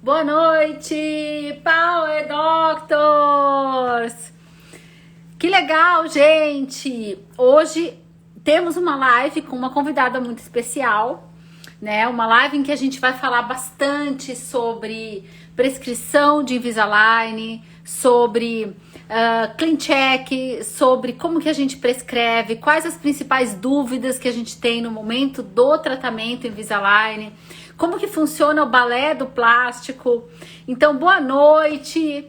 Boa noite, Power Doctors! Que legal, gente! Hoje temos uma live com uma convidada muito especial, né? Uma live em que a gente vai falar bastante sobre prescrição de Invisalign, sobre clean check, sobre como que a gente prescreve, quais as principais dúvidas que a gente tem no momento do tratamento Invisalign, como que funciona o balé do plástico. Então, boa noite,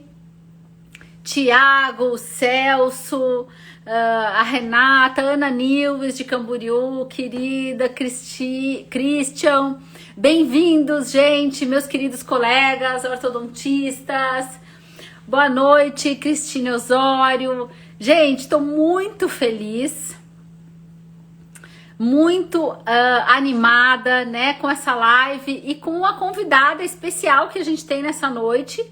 Tiago, Celso, a Renata, Ana Nilves de Camboriú, querida Christian, bem-vindos, gente, meus queridos colegas ortodontistas. Boa noite, Cristine Osório. Gente, estou muito feliz, muito animada, né, com essa live e com uma convidada especial que a gente tem nessa noite,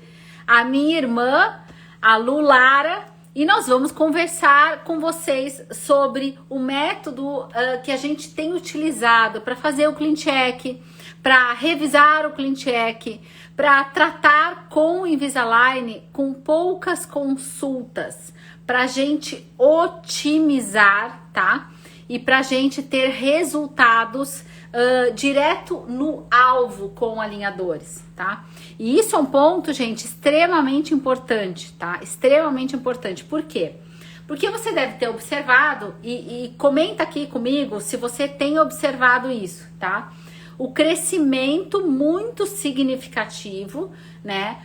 a minha irmã, a Lu Lara, e nós vamos conversar com vocês sobre o método que a gente tem utilizado para fazer o clean check, para revisar o clean check, para tratar com o Invisalign com poucas consultas, para a gente otimizar, tá? E para a gente ter resultados direto no alvo com alinhadores, tá? E isso é um ponto, gente, extremamente importante, tá? Extremamente importante. Por quê? Porque você deve ter observado, e comenta aqui comigo se você tem observado isso, tá? O crescimento muito significativo, né,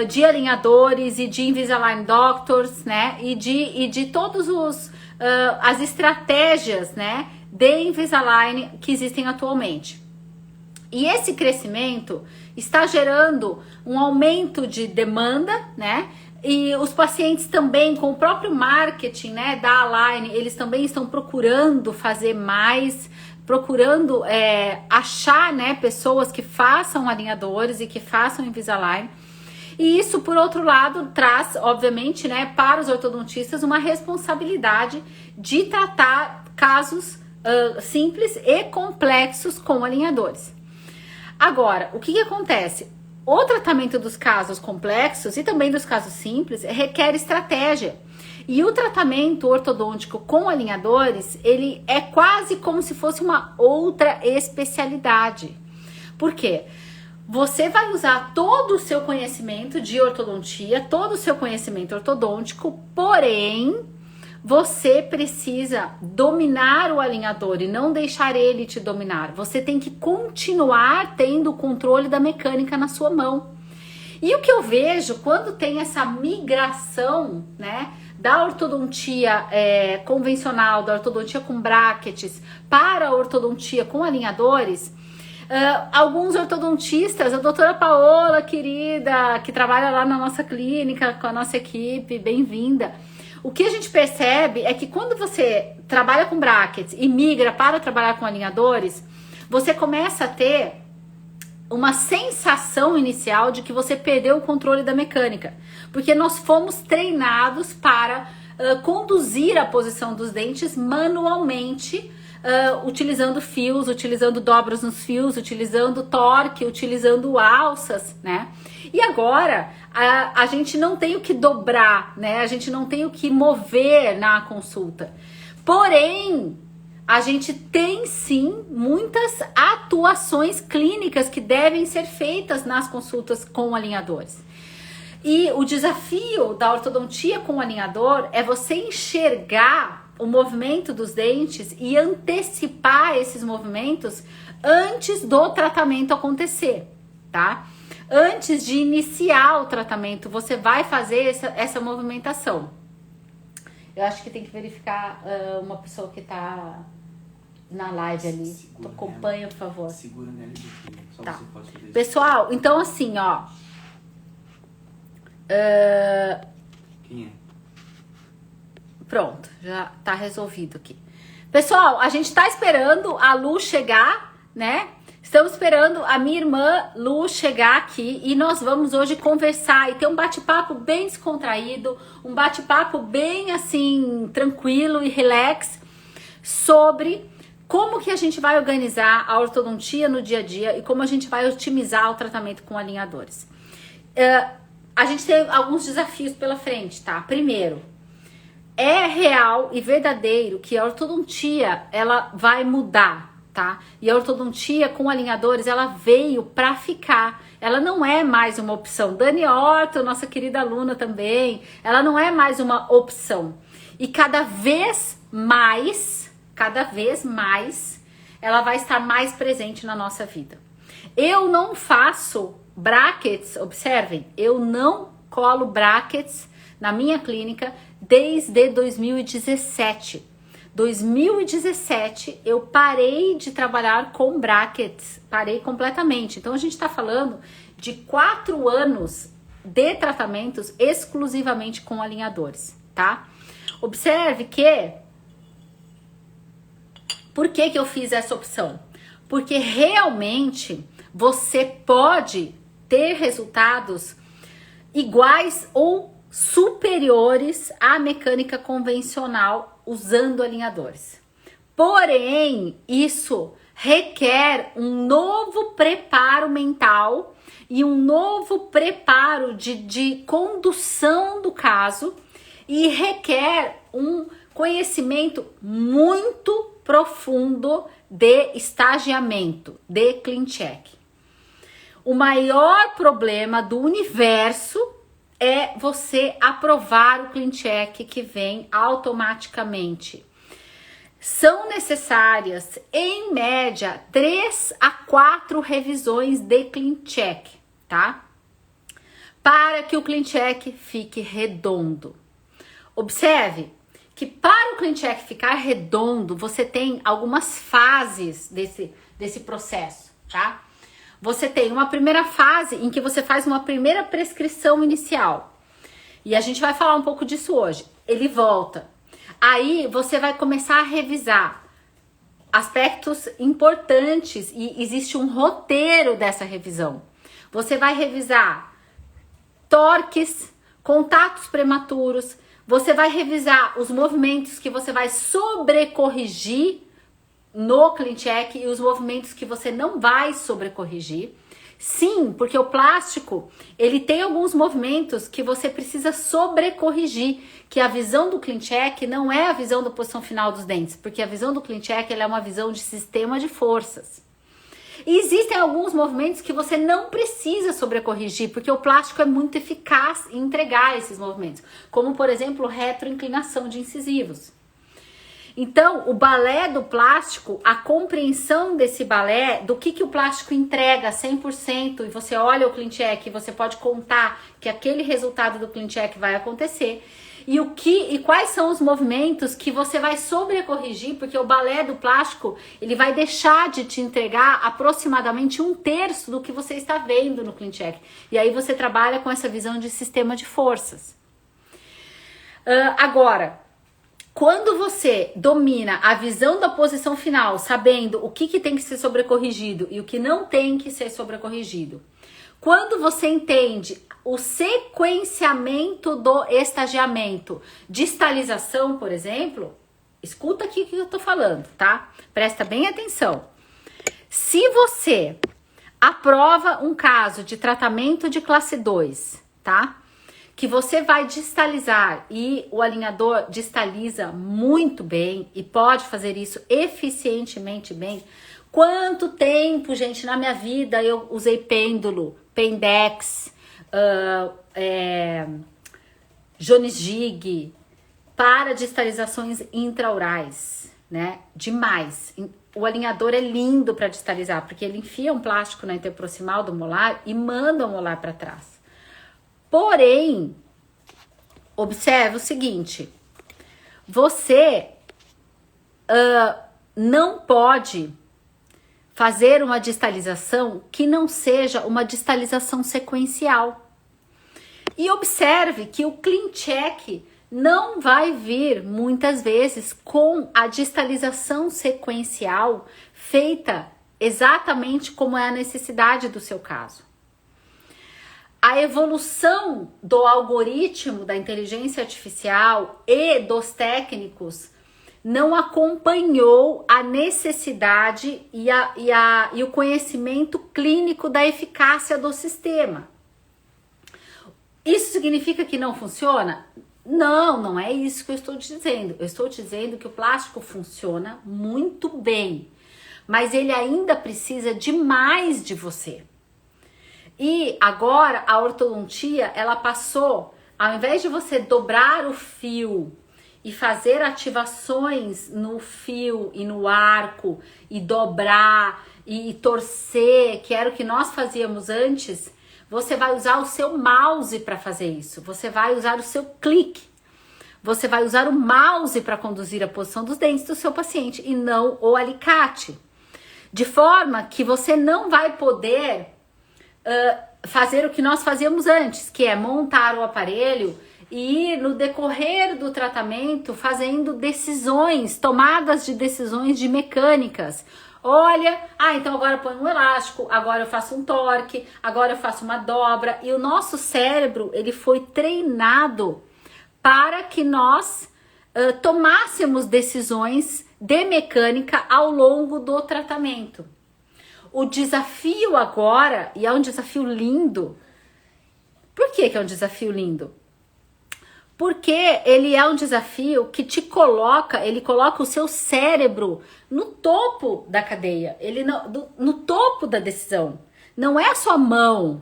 de alinhadores e de Invisalign Doctors, né, e de todos as estratégias, né, de Invisalign que existem atualmente. E esse crescimento está gerando um aumento de demanda, né, e os pacientes também, com o próprio marketing, né, da Align, eles também estão procurando fazer mais, procurando achar, né, pessoas que façam alinhadores e que façam Invisalign. E isso, por outro lado, traz, obviamente, né, para os ortodontistas uma responsabilidade de tratar casos simples e complexos com alinhadores. Agora, o que acontece? O tratamento dos casos complexos e também dos casos simples requer estratégia. E o tratamento ortodôntico com alinhadores, ele é quase como se fosse uma outra especialidade. Por quê? Você vai usar todo o seu conhecimento de ortodontia, todo o seu conhecimento ortodôntico, porém, você precisa dominar o alinhador e não deixar ele te dominar. Você tem que continuar tendo o controle da mecânica na sua mão. E o que eu vejo quando tem essa migração, né, da ortodontia convencional, da ortodontia com brackets, para a ortodontia com alinhadores, alguns ortodontistas, a doutora Paola, querida, que trabalha lá na nossa clínica com a nossa equipe, bem-vinda. O que a gente percebe é que quando você trabalha com brackets e migra para trabalhar com alinhadores, você começa a ter uma sensação inicial de que você perdeu o controle da mecânica, porque nós fomos treinados para conduzir a posição dos dentes manualmente, utilizando fios, utilizando dobras nos fios, utilizando torque, utilizando alças, né? E agora a gente não tem o que dobrar, né? A gente não tem o que mover na consulta. Porém, a gente tem sim muitas atuações clínicas que devem ser feitas nas consultas com alinhadores. E o desafio da ortodontia com alinhador é você enxergar o movimento dos dentes e antecipar esses movimentos antes do tratamento acontecer, tá? Antes de iniciar o tratamento, você vai fazer essa movimentação. Eu acho que tem que verificar uma pessoa que tá na live ali. Segura acompanha, nela, por favor. Segura nela e desliga. Só Tá. você pode fazer isso. Pessoal, então assim, ó. Quem é? Pronto, já tá resolvido aqui. Pessoal, a gente tá esperando a Lu chegar, né? Estamos esperando a minha irmã Lu chegar aqui e nós vamos hoje conversar e ter um bate-papo bem descontraído, um bate-papo bem assim, tranquilo e relax sobre Como que a gente vai organizar a ortodontia no dia a dia e como a gente vai otimizar o tratamento com alinhadores? A gente tem alguns desafios pela frente, tá? Primeiro, é real e verdadeiro que a ortodontia, ela vai mudar, tá? E a ortodontia com alinhadores, ela veio pra ficar. Ela não é mais uma opção. Dani Orto, nossa querida aluna também, ela não é mais uma opção. E cada vez mais, ela vai estar mais presente na nossa vida. Eu não faço brackets, observem, eu não colo brackets na minha clínica desde 2017. 2017 eu parei de trabalhar com brackets, parei completamente. Então a gente está falando de 4 anos de tratamentos exclusivamente com alinhadores, tá? Observe que... Por que eu fiz essa opção? Porque realmente você pode ter resultados iguais ou superiores à mecânica convencional usando alinhadores. Porém, isso requer um novo preparo mental e um novo preparo de condução do caso e requer um conhecimento muito profundo de estagiamento, de ClinCheck. O maior problema do universo é você aprovar o ClinCheck que vem automaticamente. São necessárias, em média, 3 a 4 revisões de ClinCheck, tá? Para que o ClinCheck fique redondo. Observe que para o ClinCheck ficar redondo, você tem algumas fases desse processo, tá? Você tem uma primeira fase em que você faz uma primeira prescrição inicial. E a gente vai falar um pouco disso hoje. Ele volta. Aí você vai começar a revisar aspectos importantes e existe um roteiro dessa revisão. Você vai revisar torques, contatos prematuros, você vai revisar os movimentos que você vai sobrecorrigir no ClinCheck e os movimentos que você não vai sobrecorrigir. Sim, porque o plástico, ele tem alguns movimentos que você precisa sobrecorrigir, que a visão do ClinCheck não é a visão da posição final dos dentes, porque a visão do ClinCheck ela é uma visão de sistema de forças. E existem alguns movimentos que você não precisa sobrecorrigir, porque o plástico é muito eficaz em entregar esses movimentos, como por exemplo, retroinclinação de incisivos. Então, o balé do plástico, a compreensão desse balé, do que o plástico entrega 100%, e você olha o ClinCheck e você pode contar que aquele resultado do ClinCheck vai acontecer, e quais são os movimentos que você vai sobrecorrigir, porque o balé do plástico, ele vai deixar de te entregar aproximadamente 1/3 do que você está vendo no ClinCheck. E aí você trabalha com essa visão de sistema de forças. Agora, quando você domina a visão da posição final, sabendo o que tem que ser sobrecorrigido e o que não tem que ser sobrecorrigido, quando você entende o sequenciamento do estagiamento, distalização, por exemplo, escuta aqui o que eu tô falando, tá? Presta bem atenção. Se você aprova um caso de tratamento de classe 2, tá? Que você vai distalizar e o alinhador distaliza muito bem e pode fazer isso eficientemente bem. Quanto tempo, gente, na minha vida eu usei pêndulo, Pendex, Jones Jig para distalizações intraorais, né? Demais. O alinhador é lindo para distalizar, porque ele enfia um plástico na interproximal do molar e manda o molar para trás. Porém, observe o seguinte, você não pode fazer uma distalização que não seja uma distalização sequencial. E observe que o ClinCheck não vai vir muitas vezes com a distalização sequencial feita exatamente como é a necessidade do seu caso. A evolução do algoritmo da inteligência artificial e dos técnicos não acompanhou a necessidade e o conhecimento clínico da eficácia do sistema. Isso significa que não funciona? Não, não é isso que eu estou dizendo. Eu estou dizendo que o plástico funciona muito bem, mas ele ainda precisa de mais de você. E agora a ortodontia, ela passou, ao invés de você dobrar o fio e fazer ativações no fio e no arco e dobrar e torcer, que era o que nós fazíamos antes, você vai usar o seu mouse para fazer isso. Você vai usar o seu clique. Você vai usar o mouse para conduzir a posição dos dentes do seu paciente e não o alicate. De forma que você não vai poder fazer o que nós fazíamos antes, que é montar o aparelho e no decorrer do tratamento fazendo decisões, tomadas de decisões de mecânicas. Olha, então agora eu ponho um elástico, agora eu faço um torque, agora eu faço uma dobra. E o nosso cérebro, ele foi treinado para que nós tomássemos decisões de mecânica ao longo do tratamento. O desafio agora, e é um desafio lindo. Por que é um desafio lindo? Porque ele é um desafio que ele coloca o seu cérebro no topo da cadeia, no topo da decisão. Não é a sua mão,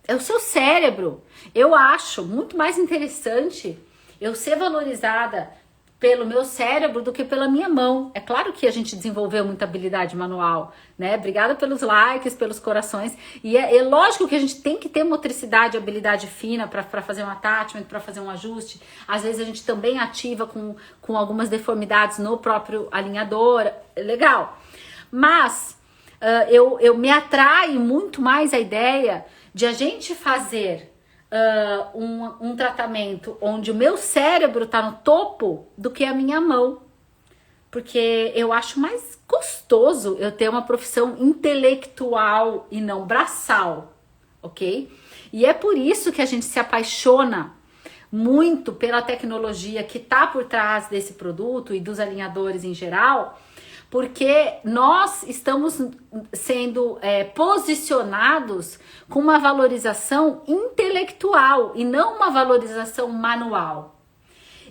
é o seu cérebro. Eu acho muito mais interessante eu ser valorizada pelo meu cérebro do que pela minha mão. É claro que a gente desenvolveu muita habilidade manual, né? Obrigada pelos likes, pelos corações. E é lógico que a gente tem que ter motricidade, habilidade fina para fazer um attachment, para fazer um ajuste. Às vezes a gente também ativa com algumas deformidades no próprio alinhador. Legal. Mas eu me atrai muito mais a ideia de a gente fazer um tratamento onde o meu cérebro está no topo do que a minha mão, porque eu acho mais gostoso eu ter uma profissão intelectual e não braçal, ok? E é por isso que a gente se apaixona muito pela tecnologia que está por trás desse produto e dos alinhadores em geral, porque nós estamos sendo posicionados com uma valorização intelectual e não uma valorização manual.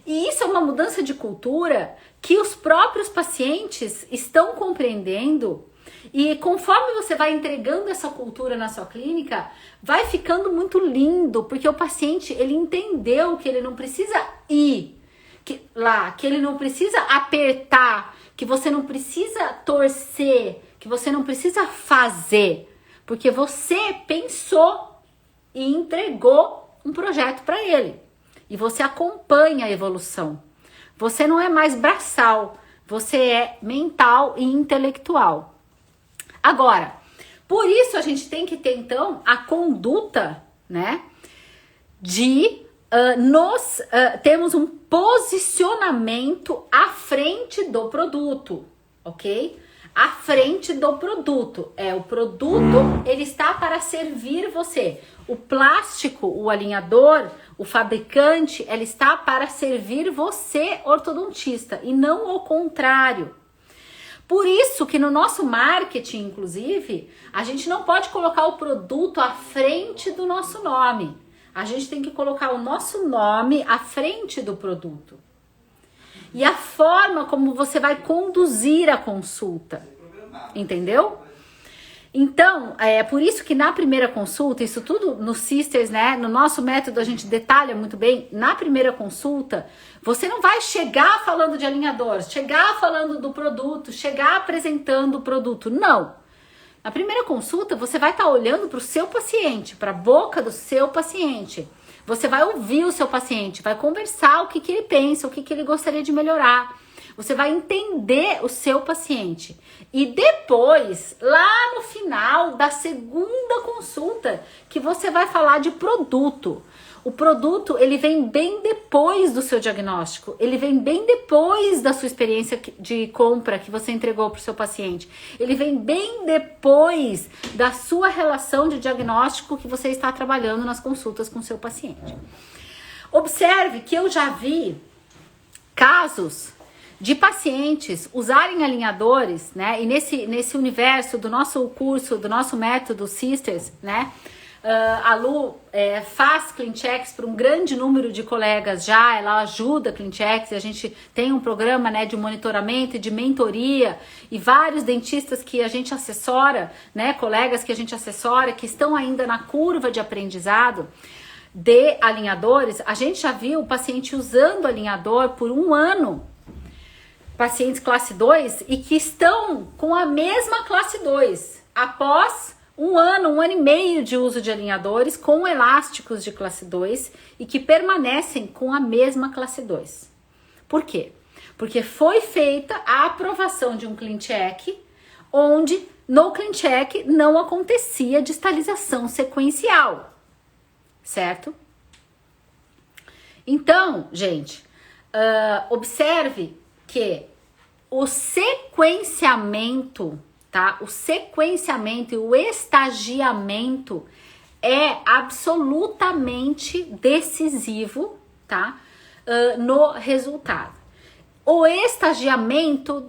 E isso é uma mudança de cultura que os próprios pacientes estão compreendendo, e conforme você vai entregando essa cultura na sua clínica, vai ficando muito lindo, porque o paciente, ele entendeu que ele não precisa ir lá, que ele não precisa apertar, que você não precisa torcer, que você não precisa fazer, porque você pensou e entregou um projeto para ele. E você acompanha a evolução. Você não é mais braçal, você é mental e intelectual. Agora, por isso a gente tem que ter então a conduta, né, de temos um posicionamento à frente do produto, ok? À frente do produto. O produto, ele está para servir você. O plástico, o alinhador, o fabricante, ele está para servir você, ortodontista, e não o contrário. Por isso que no nosso marketing, inclusive, a gente não pode colocar o produto à frente do nosso nome. A gente tem que colocar o nosso nome à frente do produto. E a forma como você vai conduzir a consulta. Entendeu? Então, é por isso que na primeira consulta, isso tudo no Sisters, né? No nosso método a gente detalha muito bem. Na primeira consulta, você não vai chegar falando de alinhador, chegar falando do produto, chegar apresentando o produto. Não. Na primeira consulta, você vai estar olhando para o seu paciente, para a boca do seu paciente. Você vai ouvir o seu paciente, vai conversar o que ele pensa, o que ele gostaria de melhorar. Você vai entender o seu paciente. E depois, lá no final da segunda consulta, que você vai falar de produto. O produto, ele vem bem depois do seu diagnóstico, ele vem bem depois da sua experiência de compra que você entregou para o seu paciente. Ele vem bem depois da sua relação de diagnóstico que você está trabalhando nas consultas com o seu paciente. Observe que eu já vi casos de pacientes usarem alinhadores, né? E nesse universo do nosso curso, do nosso método Sisters, né? A Lu faz clean checks para um grande número de colegas já, ela ajuda clean checks, a gente tem um programa, né, de monitoramento e de mentoria, e vários dentistas que a gente assessora, né, colegas que a gente assessora, que estão ainda na curva de aprendizado de alinhadores. A gente já viu o paciente usando alinhador por 1 ano, pacientes classe 2, e que estão com a mesma classe 2, após 1 ano, 1 ano e meio de uso de alinhadores com elásticos de classe 2 e que permanecem com a mesma classe 2. Por quê? Porque foi feita a aprovação de um clean check, onde no clean check não acontecia distalização sequencial, certo? Então, gente, observe que o sequenciamento, tá? O sequenciamento e o estagiamento é absolutamente decisivo, tá? No resultado. O estagiamento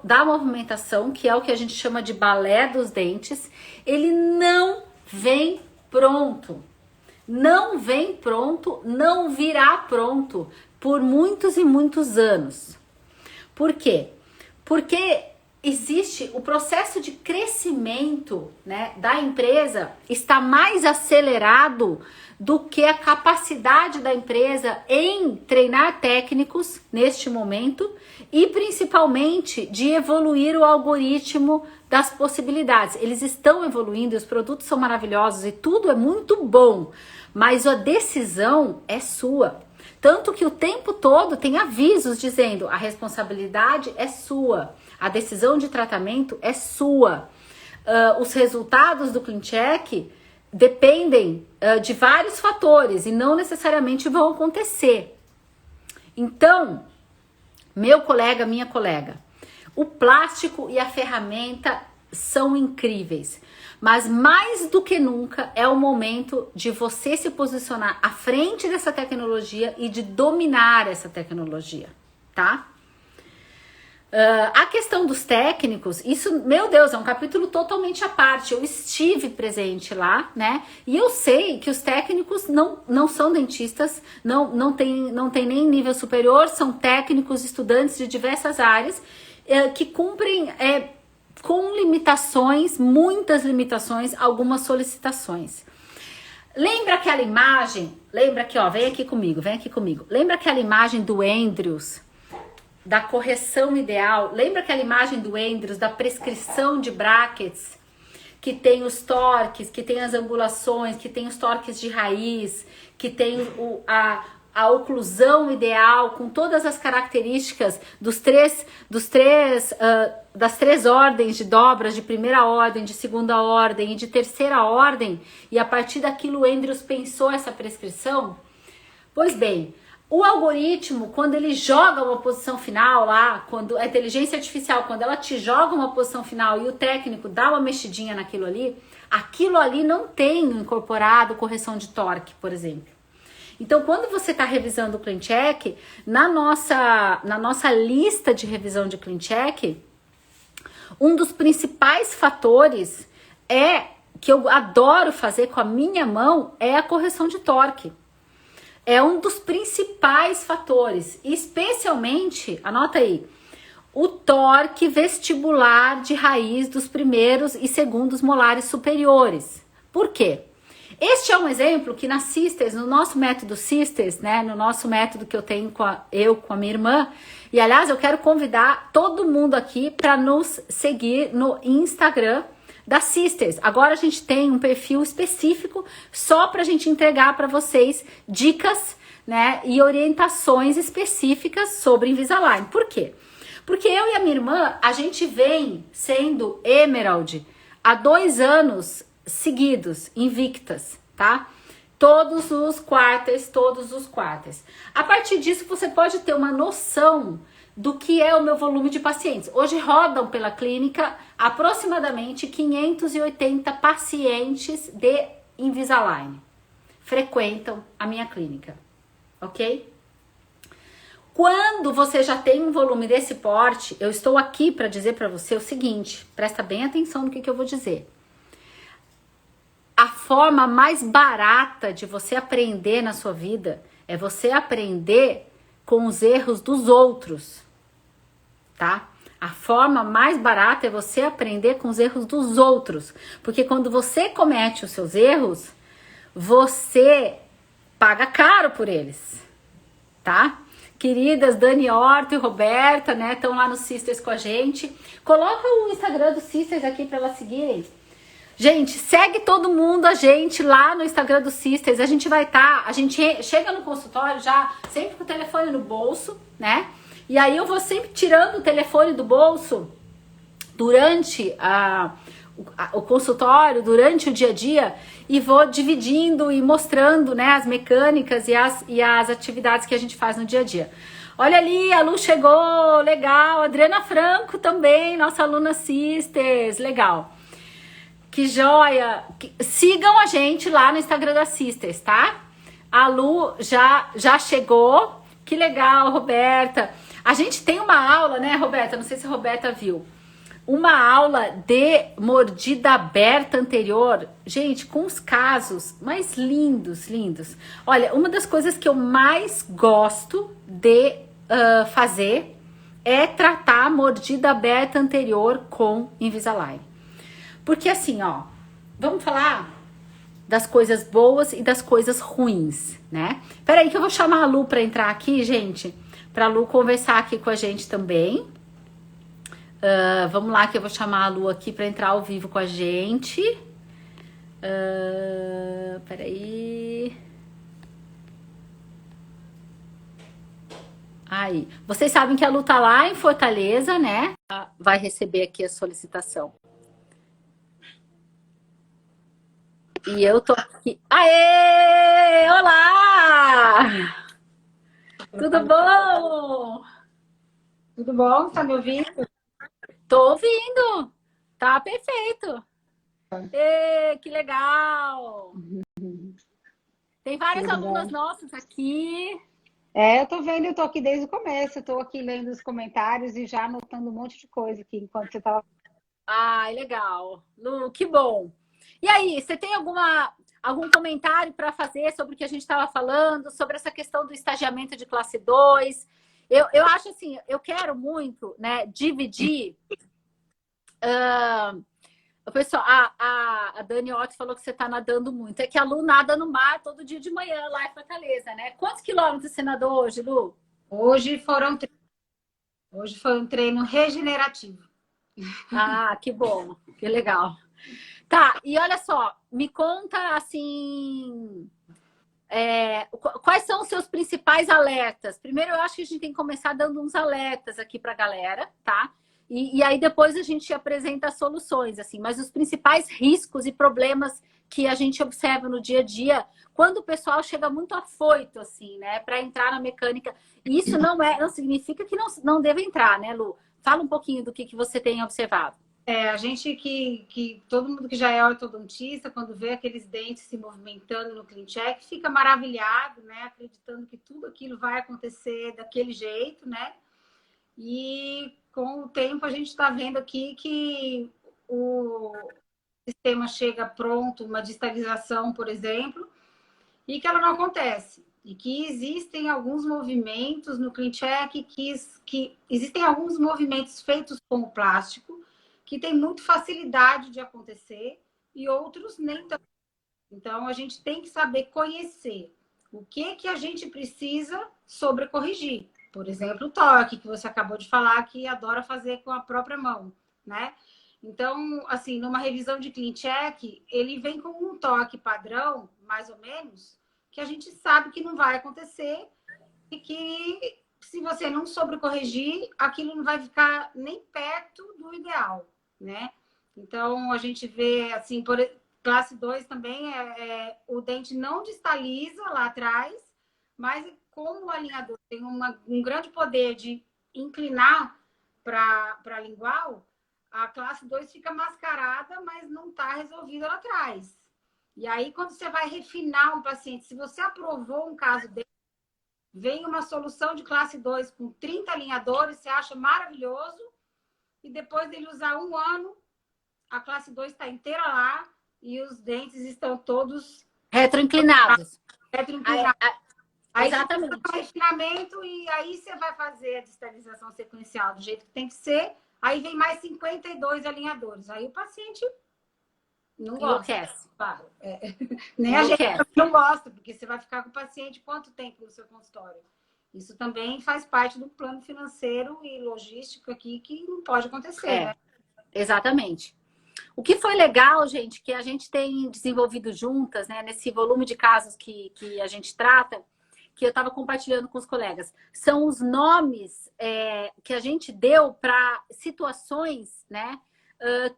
da movimentação, que é o que a gente chama de balé dos dentes, ele não vem pronto. Não vem pronto, não virá pronto por muitos e muitos anos. Por quê? Porque existe o processo de crescimento, né, da empresa está mais acelerado do que a capacidade da empresa em treinar técnicos neste momento e principalmente de evoluir o algoritmo das possibilidades. Eles estão evoluindo, os produtos são maravilhosos e tudo é muito bom, mas a decisão é sua. Tanto que o tempo todo tem avisos dizendo a responsabilidade é sua. A decisão de tratamento é sua. Os resultados do clean check dependem de vários fatores e não necessariamente vão acontecer. Então, meu colega, minha colega, o plástico e a ferramenta são incríveis, mas mais do que nunca é o momento de você se posicionar à frente dessa tecnologia e de dominar essa tecnologia, tá? A questão dos técnicos, isso, meu Deus, é um capítulo totalmente à parte. Eu estive presente lá, né? E eu sei que os técnicos não são dentistas, não tem nem nível superior, são técnicos, estudantes de diversas áreas que cumprem com limitações, muitas limitações, algumas solicitações. Lembra aquela imagem? Lembra aqui, ó, vem aqui comigo. Lembra aquela imagem do Andrews? Da correção ideal, lembra aquela imagem do Andrews, da prescrição de brackets, que tem os torques, que tem as angulações, que tem os torques de raiz, que tem a oclusão ideal, com todas as características das três ordens de dobras, de primeira ordem, de segunda ordem e de terceira ordem, e a partir daquilo o Andrews pensou essa prescrição? Pois bem, o algoritmo, quando ele joga uma posição final lá, quando a inteligência artificial, quando ela te joga uma posição final e o técnico dá uma mexidinha naquilo ali, aquilo ali não tem incorporado correção de torque, por exemplo. Então, quando você está revisando o clean check, na nossa lista de revisão de clean check, um dos principais fatores que eu adoro fazer com a minha mão é a correção de torque. É um dos principais fatores, especialmente, anota aí, o torque vestibular de raiz dos primeiros e segundos molares superiores. Por quê? Este é um exemplo que na Sisters, no nosso método Sisters, né, no nosso método que eu tenho com a minha irmã, e aliás eu quero convidar todo mundo aqui para nos seguir no Instagram da Sisters. Agora a gente tem um perfil específico só para a gente entregar para vocês dicas, né, e orientações específicas sobre Invisalign. Por quê? Porque eu e a minha irmã, a gente vem sendo Emerald há 2 anos seguidos, invictas, tá? Todos os quarters. A partir disso, você pode ter uma noção do que é o meu volume de pacientes. Hoje rodam pela clínica aproximadamente 580 pacientes de Invisalign. Frequentam a minha clínica, ok? Quando você já tem um volume desse porte, eu estou aqui para dizer para você o seguinte, presta bem atenção no que eu vou dizer. A forma mais barata de você aprender na sua vida é você aprender com os erros dos outros, tá? A forma mais barata é você aprender com os erros dos outros, porque quando você comete os seus erros, você paga caro por eles, tá? Queridas Dani Horta e Roberta, né, estão lá no Sisters com a gente. Coloca o Instagram do Sisters aqui para elas seguirem. Gente, segue todo mundo a gente lá no Instagram do Sisters. A gente vai estar, a gente chega no consultório já sempre com o telefone no bolso, né? E aí eu vou sempre tirando o telefone do bolso durante o consultório, durante o dia a dia, e vou dividindo e mostrando, né, as mecânicas e as atividades que a gente faz no dia a dia. Olha ali, a Lu chegou, legal. Adriana Franco também, nossa aluna Sisters, legal. Que joia! Sigam a gente lá no Instagram da Sisters, tá? A Lu já chegou. Que legal, Roberta. A gente tem uma aula, né, Roberta? Não sei se a Roberta viu. Uma aula de mordida aberta anterior. Gente, com os casos mais lindos, lindos. Olha, uma das coisas que eu mais gosto de fazer é tratar a mordida aberta anterior com Invisalign. Porque assim, ó, vamos falar das coisas boas e das coisas ruins, né? Peraí que eu vou chamar a Lu para entrar aqui, gente, para a Lu conversar aqui com a gente também. Vamos lá que eu vou chamar a Lu aqui para entrar ao vivo com a gente. Peraí. Aí, vocês sabem que a Lu tá lá em Fortaleza, né? Vai receber aqui a solicitação. E eu tô aqui. Aê! Olá! Tudo bom? Tudo bom? Tá me ouvindo? Tô ouvindo. Tá perfeito. Ê, que legal! Tem várias Tudo alunas bom? nossas aqui. Eu tô vendo, eu tô aqui desde o começo, eu tô aqui lendo os comentários e já anotando um monte de coisa aqui enquanto você tava. Ai, legal. Lu, que bom. E aí, você tem algum comentário para fazer sobre o que a gente estava falando, sobre essa questão do estagiamento de classe 2? Eu acho assim, eu quero muito, né, dividir. O pessoal, a Dani Otto falou que você está nadando muito. É que a Lu nada no mar todo dia de manhã lá em Fortaleza, né? Quantos quilômetros você nadou hoje, Lu? Hoje foi um treino regenerativo. Ah, que bom, que legal. Tá, e olha só, me conta assim, quais são os seus principais alertas? Primeiro, eu acho que a gente tem que começar dando uns alertas aqui para a galera, tá? E aí depois a gente apresenta as soluções, assim, mas os principais riscos e problemas que a gente observa no dia a dia, quando o pessoal chega muito afoito, assim, né, para entrar na mecânica. E isso não significa que não deva entrar, né, Lu? Fala um pouquinho do que você tem observado. A gente todo mundo que já é ortodontista, quando vê aqueles dentes se movimentando no CleanCheck, fica maravilhado, né? Acreditando que tudo aquilo vai acontecer daquele jeito, né? E com o tempo a gente está vendo aqui que o sistema chega pronto, uma distalização, por exemplo, e que ela não acontece. E que existem alguns movimentos no CleanCheck, que existem alguns movimentos feitos com o plástico, que tem muita facilidade de acontecer e outros nem tanto. Então, a gente tem que saber conhecer o que a gente precisa sobrecorrigir. Por exemplo, o toque, que você acabou de falar, que adora fazer com a própria mão, né? Então, assim, numa revisão de CleanCheck, ele vem com um toque padrão, mais ou menos, que a gente sabe que não vai acontecer e que, se você não sobrecorrigir, aquilo não vai ficar nem perto do ideal, né? Então, a gente vê, assim, por classe 2 também, o dente não distaliza lá atrás, mas como o alinhador tem um grande poder de inclinar para a lingual, a classe 2 fica mascarada, mas não está resolvida lá atrás. E aí, quando você vai refinar um paciente, se você aprovou um caso dele, vem uma solução de classe 2 com 30 alinhadores, você acha maravilhoso, e depois dele usar 1 ano, a classe 2 está inteira lá e os dentes estão todos retroinclinados. Aí Exatamente. Você faz refinamento e aí você vai fazer a distalização sequencial do jeito que tem que ser. Aí vem mais 52 alinhadores. Aí o paciente não gosta. Enlouquece. Claro. Nem a gente não gosta, porque você vai ficar com o paciente quanto tempo no seu consultório? Isso também faz parte do plano financeiro e logístico aqui que não pode acontecer, né? Exatamente. O que foi legal, gente, que a gente tem desenvolvido juntas, né, nesse volume de casos que a gente trata, que eu estava compartilhando com os colegas, são os nomes que a gente deu para situações, né,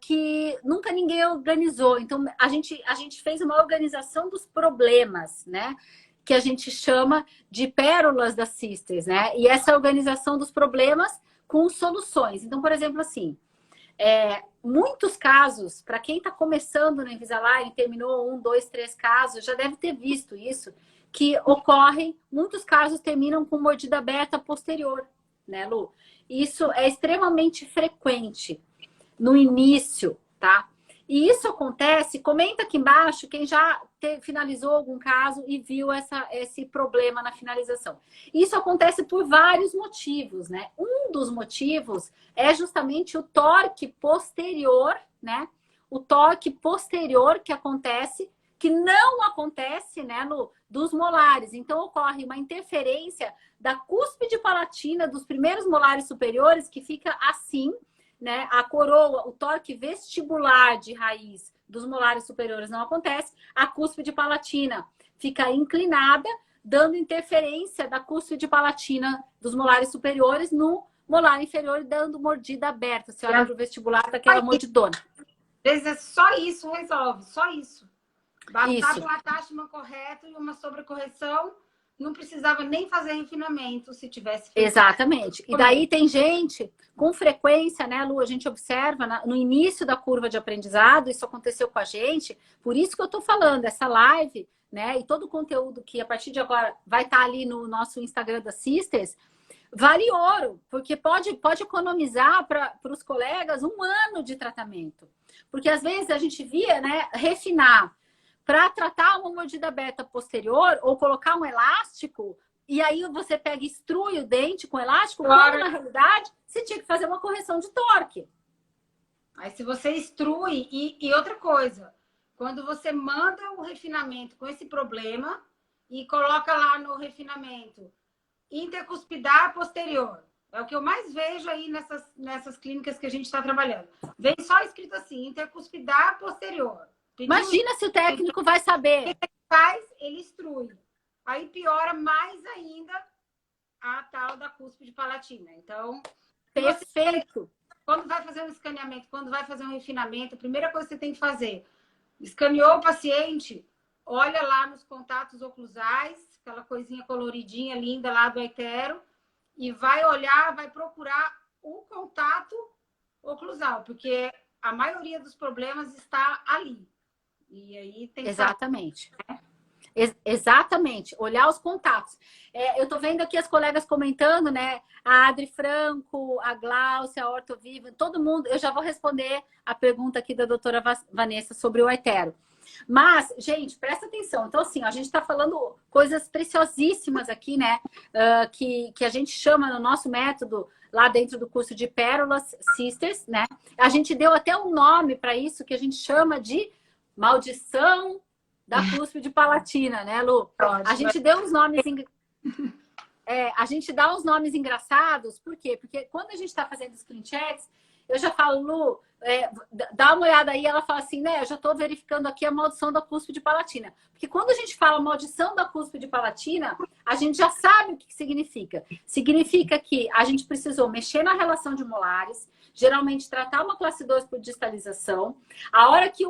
que nunca ninguém organizou. Então, a gente fez uma organização dos problemas, né, que a gente chama de pérolas das Sisters, né, e essa organização dos problemas com soluções. Então, por exemplo, assim, muitos casos, para quem está começando no Invisalign, terminou 1, 2, 3 casos, já deve ter visto isso, que ocorrem, muitos casos terminam com mordida aberta posterior, né, Lu? Isso é extremamente frequente no início, tá? E isso acontece, comenta aqui embaixo quem já finalizou algum caso e viu esse problema na finalização. Isso acontece por vários motivos, né? Um dos motivos é justamente o torque posterior, né? O torque posterior que acontece, que não acontece, né, dos molares. Então, ocorre uma interferência da cúspide palatina dos primeiros molares superiores, que fica assim, né? A coroa, o torque vestibular de raiz dos molares superiores não acontece, a cúspide palatina fica inclinada, dando interferência da cúspide palatina dos molares superiores no molar inferior, dando mordida aberta. Você olha para o vestibular, daquela mordidona. Às vezes só isso resolve, só isso. Bastava um attachment correto e uma sobrecorreção, não precisava nem fazer refinamento se tivesse feito. Exatamente. E daí tem gente, com frequência, né, Lu, a gente observa no início da curva de aprendizado, isso aconteceu com a gente, por isso que eu tô falando, essa live, né, e todo o conteúdo que a partir de agora vai estar ali no nosso Instagram da Sisters, vale ouro, porque pode economizar para os colegas 1 ano de tratamento. Porque às vezes a gente via, né, refinar para tratar uma mordida aberta posterior ou colocar um elástico, e aí você pega e extrui o dente com elástico, quando na realidade você tinha que fazer uma correção de torque. Aí se você extrui, e outra coisa, quando você manda o refinamento com esse problema e coloca lá no refinamento intercuspidar posterior, é o que eu mais vejo aí nessas clínicas que a gente está trabalhando. Vem só escrito assim, intercuspidar posterior. Imagina se o técnico vai saber. O que ele faz? Ele extrui. Aí piora mais ainda a tal da cúspide palatina. Então, perfeito. Quando vai fazer um escaneamento, quando vai fazer um refinamento, a primeira coisa que você tem que fazer, escaneou o paciente, olha lá nos contatos oclusais, aquela coisinha coloridinha, linda lá do Aitero, e vai olhar, vai procurar o contato oclusal, porque a maioria dos problemas está ali. E aí tem exatamente. Exatamente, olhar os contatos. Eu tô vendo aqui as colegas comentando, né? A Adri Franco, a Gláucia, a Ortoviva, todo mundo. Eu já vou responder a pergunta aqui da doutora Vanessa sobre o Aitero. Mas, gente, presta atenção. Então, assim, a gente tá falando coisas preciosíssimas aqui, né? Que a gente chama no nosso método, lá dentro do curso de Pérolas Sisters, né? A gente deu até um nome para isso, que a gente chama de maldição da cúspide palatina, né, Lu? A gente deu uns nomes... a gente dá uns nomes engraçados, por quê? Porque quando a gente está fazendo os clean checks, eu já falo, Lu, dá uma olhada aí, ela fala assim, né, eu já estou verificando aqui a maldição da cúspide palatina. Porque quando a gente fala maldição da cúspide palatina, a gente já sabe o que significa. Significa que a gente precisou mexer na relação de molares, geralmente tratar uma classe 2 por distalização. A hora que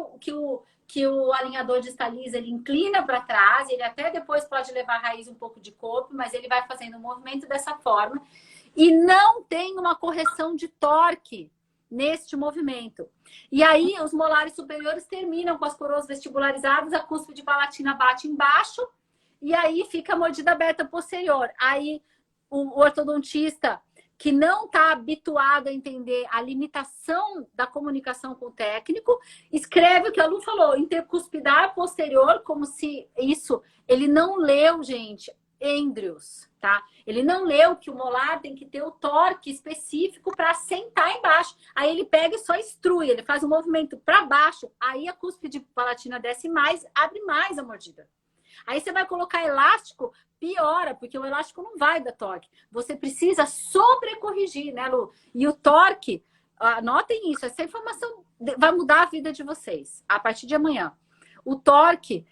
o alinhador distaliza, ele inclina para trás, ele até depois pode levar a raiz um pouco de corpo, mas ele vai fazendo o movimento dessa forma. E não tem uma correção de torque neste movimento. E aí, os molares superiores terminam com as coroas vestibularizadas, a cúspide palatina bate embaixo e aí fica a mordida aberta posterior. Aí o ortodontista que não está habituado a entender a limitação da comunicação com o técnico, escreve o que a Lu falou, intercuspidar posterior, como se isso... Ele não leu, gente, Andrews, tá? Ele não leu que o molar tem que ter o torque específico para sentar embaixo. Aí ele pega e só extrui, ele faz um movimento para baixo, aí a cúspide palatina desce mais, abre mais a mordida. Aí você vai colocar elástico, piora, porque o elástico não vai dar torque. Você precisa sobrecorrigir, né, Lu? E o torque, anotem isso, essa informação vai mudar a vida de vocês a partir de amanhã. O torque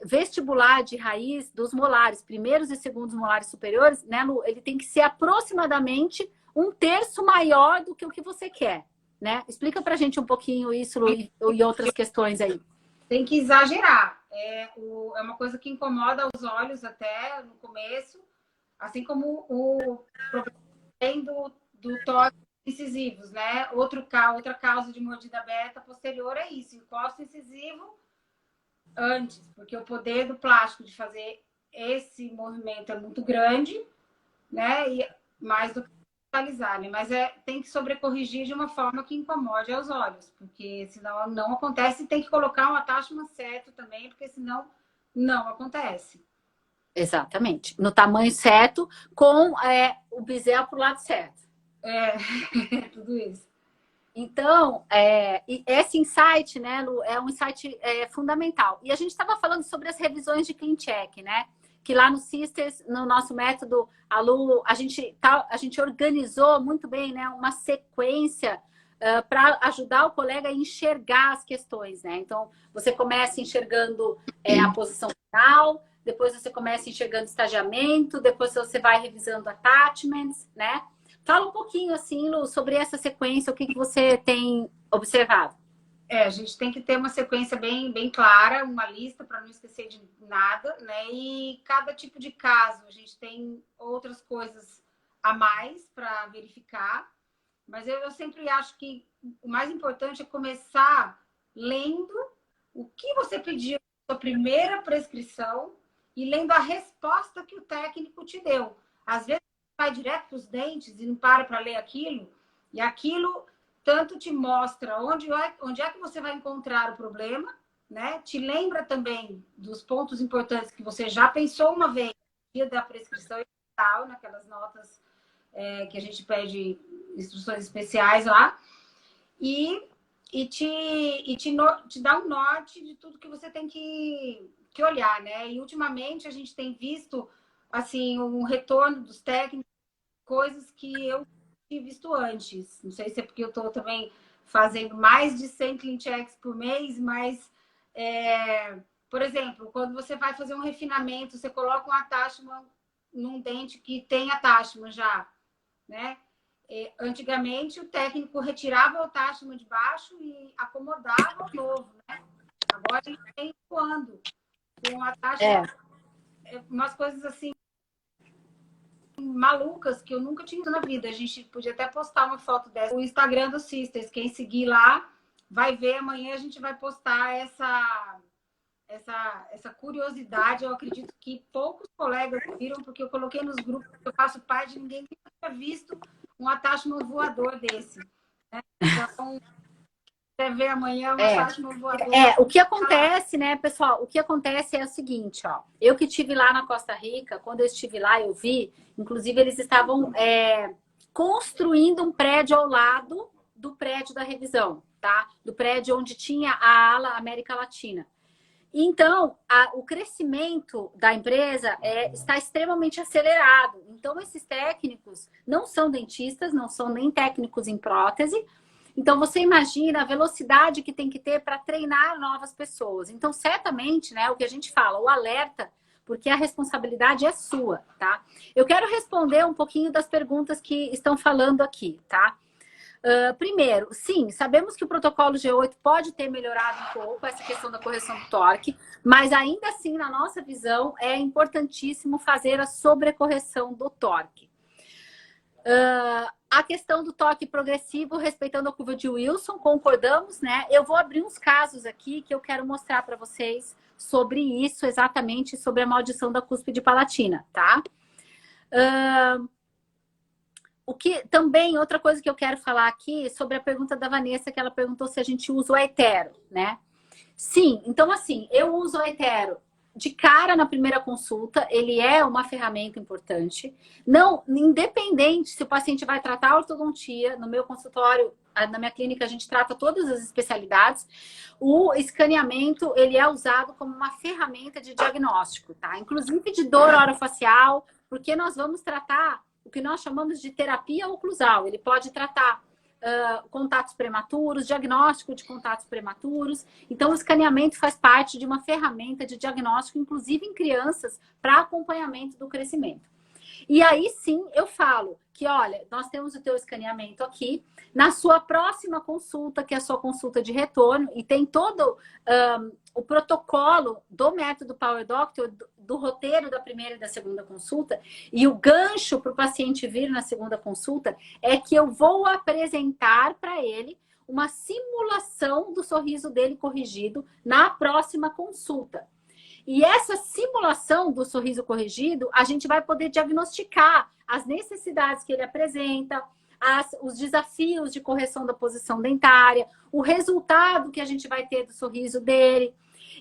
vestibular de raiz dos molares, primeiros e segundos molares superiores, né, Lu? Ele tem que ser aproximadamente 1/3 maior do que o que você quer, né? Explica pra gente um pouquinho isso, Lu, e outras questões aí. Tem que exagerar. É uma coisa que incomoda os olhos até no começo, assim como o problema do toque incisivos, né? Outra causa de mordida aberta posterior é isso, encosto incisivo antes, porque o poder do plástico de fazer esse movimento é muito grande, né? E mais do que né? Mas tem que sobrecorrigir de uma forma que incomode aos olhos, porque senão não acontece, e tem que colocar um attachment certo também, porque senão não acontece. Exatamente. No tamanho certo, com o bisel pro lado certo. Tudo isso. Então, esse insight, né, Lu, é um insight fundamental. E a gente estava falando sobre as revisões de clean check, né? Que lá no Sisters, no nosso método, a Lu, a gente organizou muito bem, né, uma sequência para ajudar o colega a enxergar as questões, né? Então, você começa enxergando a posição final, depois você começa enxergando estagiamento, depois você vai revisando attachments, né? Fala um pouquinho, assim, Lu, sobre essa sequência, o que você tem observado. A gente tem que ter uma sequência bem clara, uma lista para não esquecer de nada, né? E cada tipo de caso, a gente tem outras coisas a mais para verificar. Mas eu sempre acho que o mais importante é começar lendo o que você pediu na sua primeira prescrição e lendo a resposta que o técnico te deu. Às vezes, você vai direto para os dentes e não para ler aquilo, e aquilo tanto te mostra onde é que você vai encontrar o problema, né? Te lembra também dos pontos importantes que você já pensou uma vez no dia da prescrição e tal, naquelas notas que a gente pede instruções especiais lá, e te dá um norte de tudo que você tem que olhar, né? E ultimamente a gente tem visto assim um retorno dos técnicos, coisas que eu tinha visto antes. Não sei se é porque eu estou também fazendo mais de 100 clean checks por mês, mas, por exemplo, quando você vai fazer um refinamento, você coloca um attachment num dente que tem attachment já, né? Antigamente, o técnico retirava o attachment de baixo e acomodava o novo, né? Agora ele vem voando com attachment, umas coisas assim malucas que eu nunca tinha visto na vida. A gente podia até postar uma foto dessa no Instagram do Sisters. Quem seguir lá vai ver. Amanhã a gente vai postar essa curiosidade. Eu acredito que poucos colegas viram, porque eu coloquei nos grupos que eu faço parte, ninguém tinha visto um attachment voador desse, né? Então, você ver amanhã um attachment voador. O que acontece, né, pessoal? O que acontece é o seguinte, ó. Eu que estive lá na Costa Rica, quando eu estive lá, eu vi, inclusive, eles estavam construindo um prédio ao lado do prédio da revisão, tá? Do prédio onde tinha a ala América Latina. Então, o crescimento da empresa está extremamente acelerado. Então, esses técnicos não são dentistas, não são nem técnicos em prótese. Então, você imagina a velocidade que tem que ter para treinar novas pessoas. Então, certamente, né, o que a gente fala, o alerta, porque a responsabilidade é sua, tá? Eu quero responder um pouquinho das perguntas que estão falando aqui, tá? Primeiro, sim, sabemos que o protocolo G8 pode ter melhorado um pouco essa questão da correção do torque, mas ainda assim, na nossa visão, é importantíssimo fazer a sobrecorreção do torque. A questão do toque progressivo, respeitando a curva de Wilson, concordamos, né? Eu vou abrir uns casos aqui que eu quero mostrar para vocês sobre isso, exatamente sobre a maldição da cúspide palatina, tá? O que também, outra coisa que eu quero falar aqui, sobre a pergunta da Vanessa, que ela perguntou se a gente usa o Aetero, né? Sim, então assim, eu uso o Aetero de cara na primeira consulta, ele é uma ferramenta importante. Não, independente se o paciente vai tratar ortodontia, no meu consultório, na minha clínica, a gente trata todas as especialidades. O escaneamento, ele é usado como uma ferramenta de diagnóstico, tá? Inclusive de dor orofacial, porque nós vamos tratar o que nós chamamos de terapia oclusal. Ele pode tratar contatos prematuros, diagnóstico de contatos prematuros. Então, o escaneamento faz parte de uma ferramenta de diagnóstico, inclusive em crianças, para acompanhamento do crescimento. E aí, sim, eu falo que, olha, nós temos o teu escaneamento aqui. Na sua próxima consulta, que é a sua consulta de retorno, e tem todo o protocolo do método Power Doctor, do roteiro da primeira e da segunda consulta, e o gancho para o paciente vir na segunda consulta é que eu vou apresentar para ele uma simulação do sorriso dele corrigido na próxima consulta. E essa simulação do sorriso corrigido, a gente vai poder diagnosticar as necessidades que ele apresenta, os desafios de correção da posição dentária, o resultado que a gente vai ter do sorriso dele.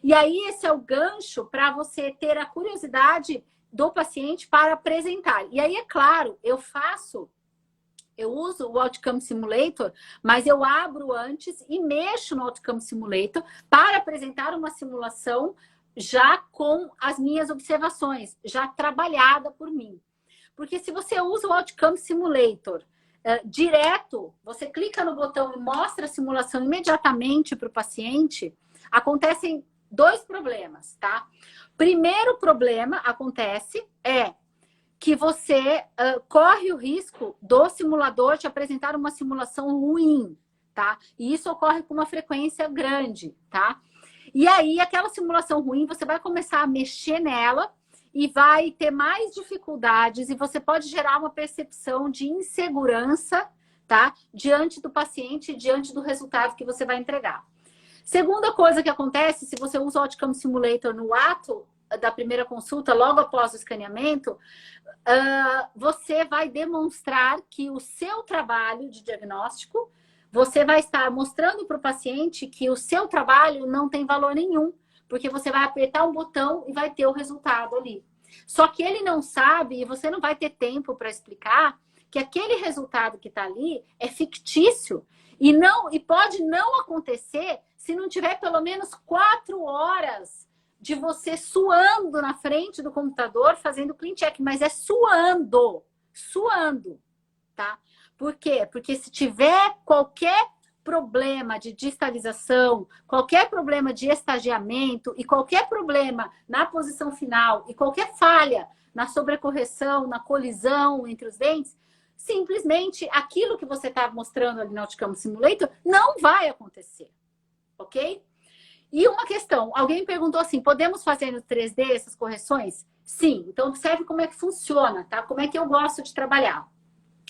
E aí esse é o gancho para você ter a curiosidade do paciente para apresentar. E aí, é claro, eu uso o Outcome Simulator, mas eu abro antes e mexo no Outcome Simulator para apresentar uma simulação já com as minhas observações, já trabalhada por mim. Porque se você usa o Outcome Simulator direto, você clica no botão e mostra a simulação imediatamente para o paciente, acontecem dois problemas, tá? Primeiro problema acontece que você corre o risco do simulador te apresentar uma simulação ruim, tá? E isso ocorre com uma frequência grande, tá? E aí, aquela simulação ruim, você vai começar a mexer nela e vai ter mais dificuldades e você pode gerar uma percepção de insegurança, tá? Diante do paciente, diante do resultado que você vai entregar. Segunda coisa que acontece, se você usa o Outcome Simulator no ato da primeira consulta, logo após o escaneamento, você vai demonstrar que o seu trabalho de diagnóstico, você vai estar mostrando para o paciente que o seu trabalho não tem valor nenhum, porque você vai apertar um botão e vai ter o resultado ali. Só que ele não sabe, e você não vai ter tempo para explicar, que aquele resultado que está ali é fictício e pode não acontecer se não tiver pelo menos 4 horas de você suando na frente do computador fazendo clean check, mas é suando, tá? Por quê? Porque se tiver qualquer problema de distalização, qualquer problema de estagiamento e qualquer problema na posição final e qualquer falha na sobrecorreção, na colisão entre os dentes, simplesmente aquilo que você está mostrando ali no Outcome Simulator não vai acontecer, ok? E uma questão, alguém perguntou assim, podemos fazer no 3D essas correções? Sim, então observe como é que funciona, tá? Como é que eu gosto de trabalhar.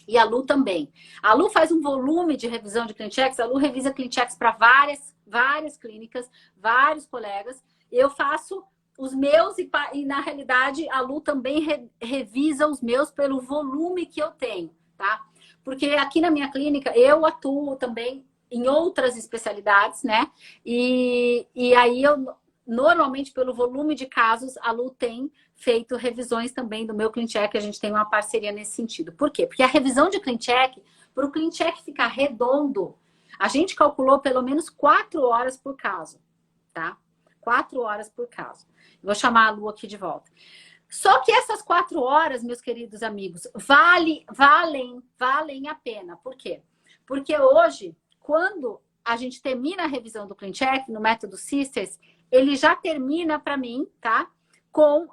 E a Lu também. A Lu faz um volume de revisão de clean checks, a Lu revisa clean checks para várias clínicas, vários colegas. Eu faço os meus e na realidade, a Lu também revisa os meus pelo volume que eu tenho, tá? Porque aqui na minha clínica, eu atuo também em outras especialidades, né? E aí eu, normalmente, pelo volume de casos, a Lu tem feito revisões também do meu clean check, a gente tem uma parceria nesse sentido. Por quê? Porque a revisão de clean check, para o clean check ficar redondo, a gente calculou pelo menos 4 horas por caso, tá? 4 horas por caso. Vou chamar a Lu aqui de volta. Só que essas 4 horas, meus queridos amigos, valem a pena. Por quê? Porque hoje, quando a gente termina a revisão do clean check no método Sisters, ele já termina para mim, tá? Com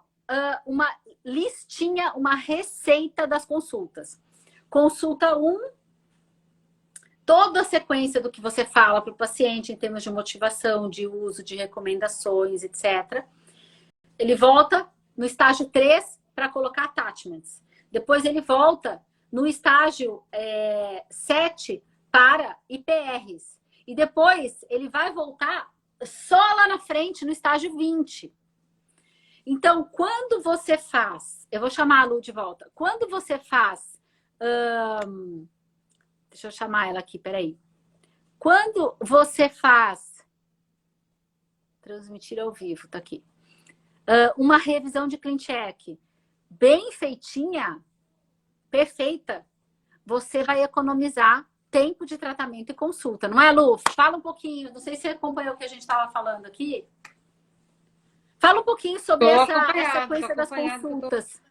uma listinha, uma receita das consultas. Consulta 1, toda a sequência do que você fala para o paciente em termos de motivação, de uso, de recomendações, etc. Ele volta no estágio 3 para colocar attachments. Depois ele volta no estágio 7 para IPRs. E depois ele vai voltar só lá na frente, no estágio 20. Então, quando você faz... Eu vou chamar a Lu de volta. Quando você faz... deixa eu chamar ela aqui, peraí. Quando você faz... Transmitir ao vivo, tá aqui. Uma revisão de clean check bem feitinha, perfeita, você vai economizar tempo de tratamento e consulta. Não é, Lu? Fala um pouquinho. Não sei se você acompanhou o que a gente estava falando aqui. Fala um pouquinho sobre essa sequência das consultas.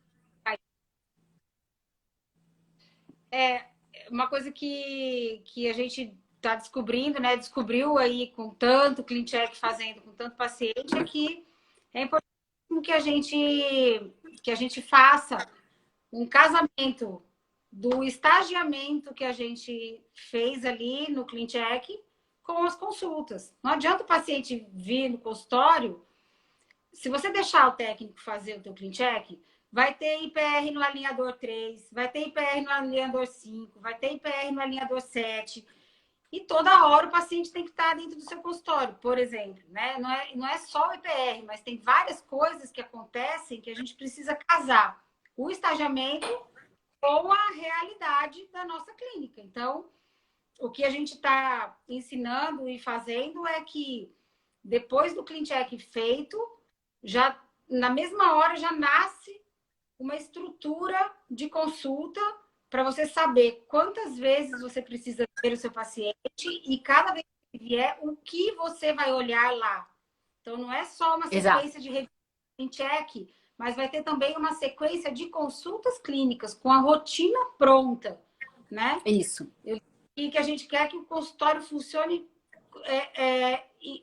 É uma coisa que a gente está descobrindo, né? Descobriu aí com tanto clean check fazendo, com tanto paciente, é que é importante que a gente faça um casamento do estagiamento que a gente fez ali no clean check com as consultas. Não adianta o paciente vir no consultório. Se você deixar o técnico fazer o teu clean check, vai ter IPR no alinhador 3, vai ter IPR no alinhador 5, vai ter IPR no alinhador 7. E toda hora o paciente tem que estar dentro do seu consultório, por exemplo. Né? Não é só o IPR, mas tem várias coisas que acontecem que a gente precisa casar o estagiamento com a realidade da nossa clínica. Então, o que a gente está ensinando e fazendo é que depois do clean check feito, já na mesma hora já nasce uma estrutura de consulta para você saber quantas vezes você precisa ver o seu paciente e cada vez que vier, o que você vai olhar lá. Então, não é só uma sequência de revisão clean check, mas vai ter também uma sequência de consultas clínicas com a rotina pronta, né? Isso. E que a gente quer que o consultório funcione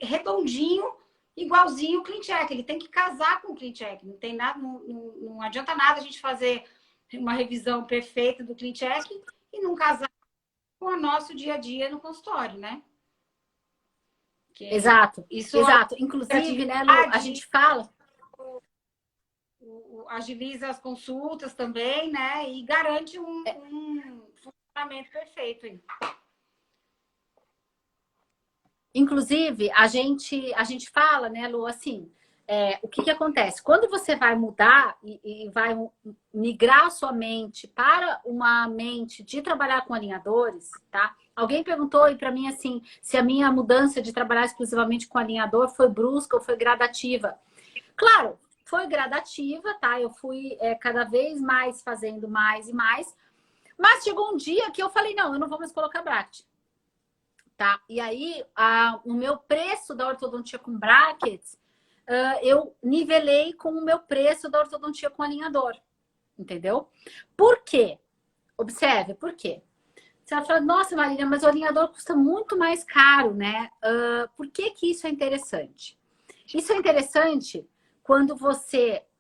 redondinho, igualzinho o clean check. Ele tem que casar com o clean check. Não tem nada, não adianta nada a gente fazer uma revisão perfeita do clean check e não casar com o nosso dia a dia no consultório, né? Exato. Inclusive, né, Lu, a gente fala... agiliza as consultas também, né? E garante um funcionamento perfeito aí. Inclusive, a gente fala, né, Lu, assim, o que acontece? Quando você vai mudar e vai migrar a sua mente para uma mente de trabalhar com alinhadores, tá? Alguém perguntou para mim, assim, se a minha mudança de trabalhar exclusivamente com alinhador foi brusca ou foi gradativa. Claro, foi gradativa, tá? Eu fui cada vez mais fazendo mais e mais. Mas chegou um dia que eu falei, não, eu não vou mais colocar bracket. Tá? E aí, o meu preço da ortodontia com brackets, eu nivelei com o meu preço da ortodontia com alinhador. Entendeu? Por quê? Observe, por quê? Você vai falar, nossa, Marina, mas o alinhador custa muito mais caro, né? Por que isso é interessante? Isso é interessante quando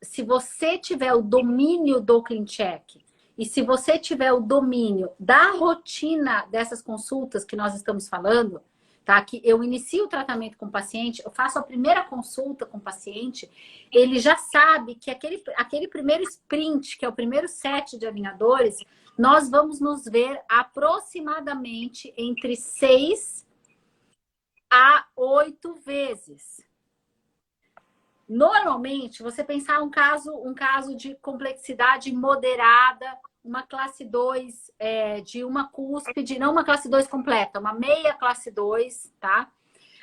se você tiver o domínio do clean check e se você tiver o domínio da rotina dessas consultas que nós estamos falando, tá? Que eu inicio o tratamento com o paciente, eu faço a primeira consulta com o paciente, ele já sabe que aquele primeiro sprint, que é o primeiro set de alinhadores, nós vamos nos ver aproximadamente entre 6 a 8 vezes. Normalmente, você pensar um caso de complexidade moderada, uma classe 2 de uma cúspide, não uma classe 2 completa, uma meia classe 2, tá?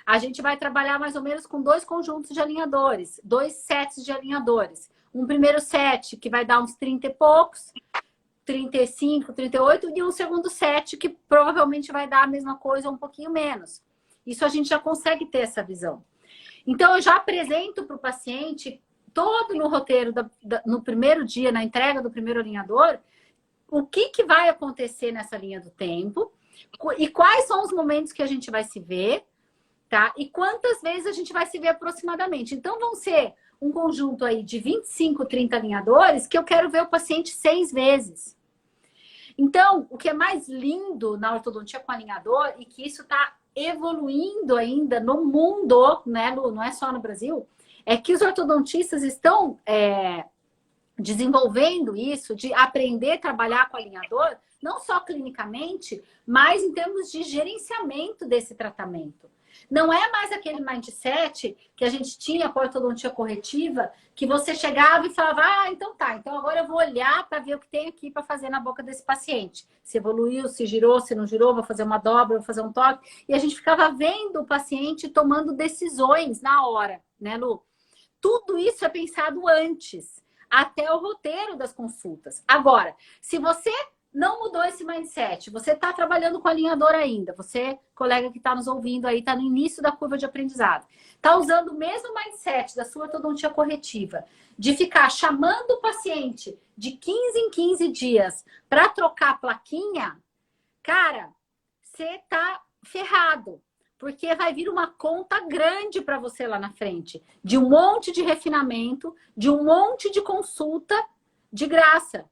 A gente vai trabalhar mais ou menos com 2 conjuntos de alinhadores, 2 sets de alinhadores. Um primeiro set que vai dar uns 30 e poucos, 35, 38, e um segundo set que provavelmente vai dar a mesma coisa, um pouquinho menos. Isso a gente já consegue ter essa visão. Então, eu já apresento para o paciente, todo no roteiro, no primeiro dia, na entrega do primeiro alinhador, o que vai acontecer nessa linha do tempo e quais são os momentos que a gente vai se ver, tá? E quantas vezes a gente vai se ver aproximadamente. Então, vão ser um conjunto aí de 25, 30 alinhadores que eu quero ver o paciente 6 vezes. Então, o que é mais lindo na ortodontia com alinhador e que isso está evoluindo ainda no mundo, né, Lu? Não é só no Brasil, é que os ortodontistas estão desenvolvendo isso, de aprender a trabalhar com alinhador, não só clinicamente, mas em termos de gerenciamento desse tratamento. Não é mais aquele mindset que a gente tinha com a ortodontia corretiva, que você chegava e falava, ah, então tá, então agora eu vou olhar para ver o que tem aqui para fazer na boca desse paciente. Se evoluiu, se girou, se não girou, vou fazer uma dobra, vou fazer um toque. E a gente ficava vendo o paciente tomando decisões na hora, né, Lu? Tudo isso é pensado antes, até o roteiro das consultas. Agora, se você não mudou esse mindset, você está trabalhando com alinhador ainda, você, colega que está nos ouvindo aí, está no início da curva de aprendizado, está usando o mesmo mindset da sua ortodontia corretiva, de ficar chamando o paciente de 15 em 15 dias para trocar a plaquinha, cara, você está ferrado. Porque vai vir uma conta grande para você lá na frente, de um monte de refinamento, de um monte de consulta de graça,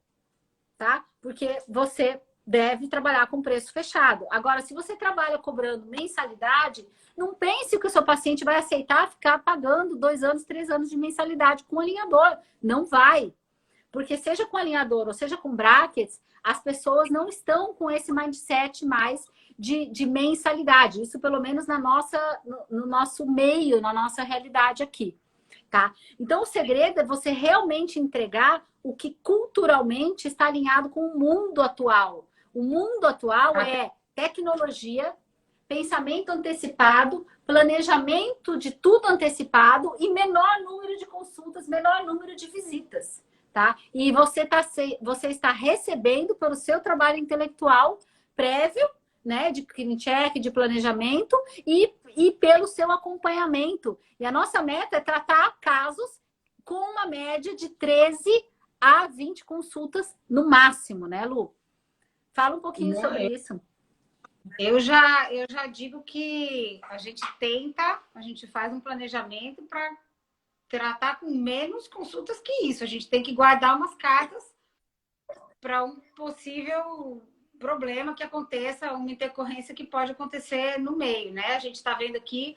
tá? Porque você deve trabalhar com preço fechado. Agora, se você trabalha cobrando mensalidade, não pense que o seu paciente vai aceitar ficar pagando 2 anos, 3 anos de mensalidade com alinhador. Não vai. Porque seja com alinhador ou seja com brackets, as pessoas não estão com esse mindset mais de mensalidade. Isso pelo menos no nosso meio, na nossa realidade aqui. Tá? Então, o segredo é você realmente entregar o que culturalmente está alinhado com o mundo atual. O mundo atual é tecnologia, pensamento antecipado, planejamento de tudo antecipado e menor número de consultas, menor número de visitas. Tá? E você está recebendo pelo seu trabalho intelectual prévio, né, de clean check, de planejamento e pelo seu acompanhamento. E a nossa meta é tratar casos com uma média de 13 a 20 consultas no máximo, né, Lu? Fala um pouquinho sobre isso. Eu já digo que a gente faz um planejamento para tratar com menos consultas que isso. A gente tem que guardar umas cartas para um possível problema que aconteça, uma intercorrência que pode acontecer no meio, né? A gente está vendo aqui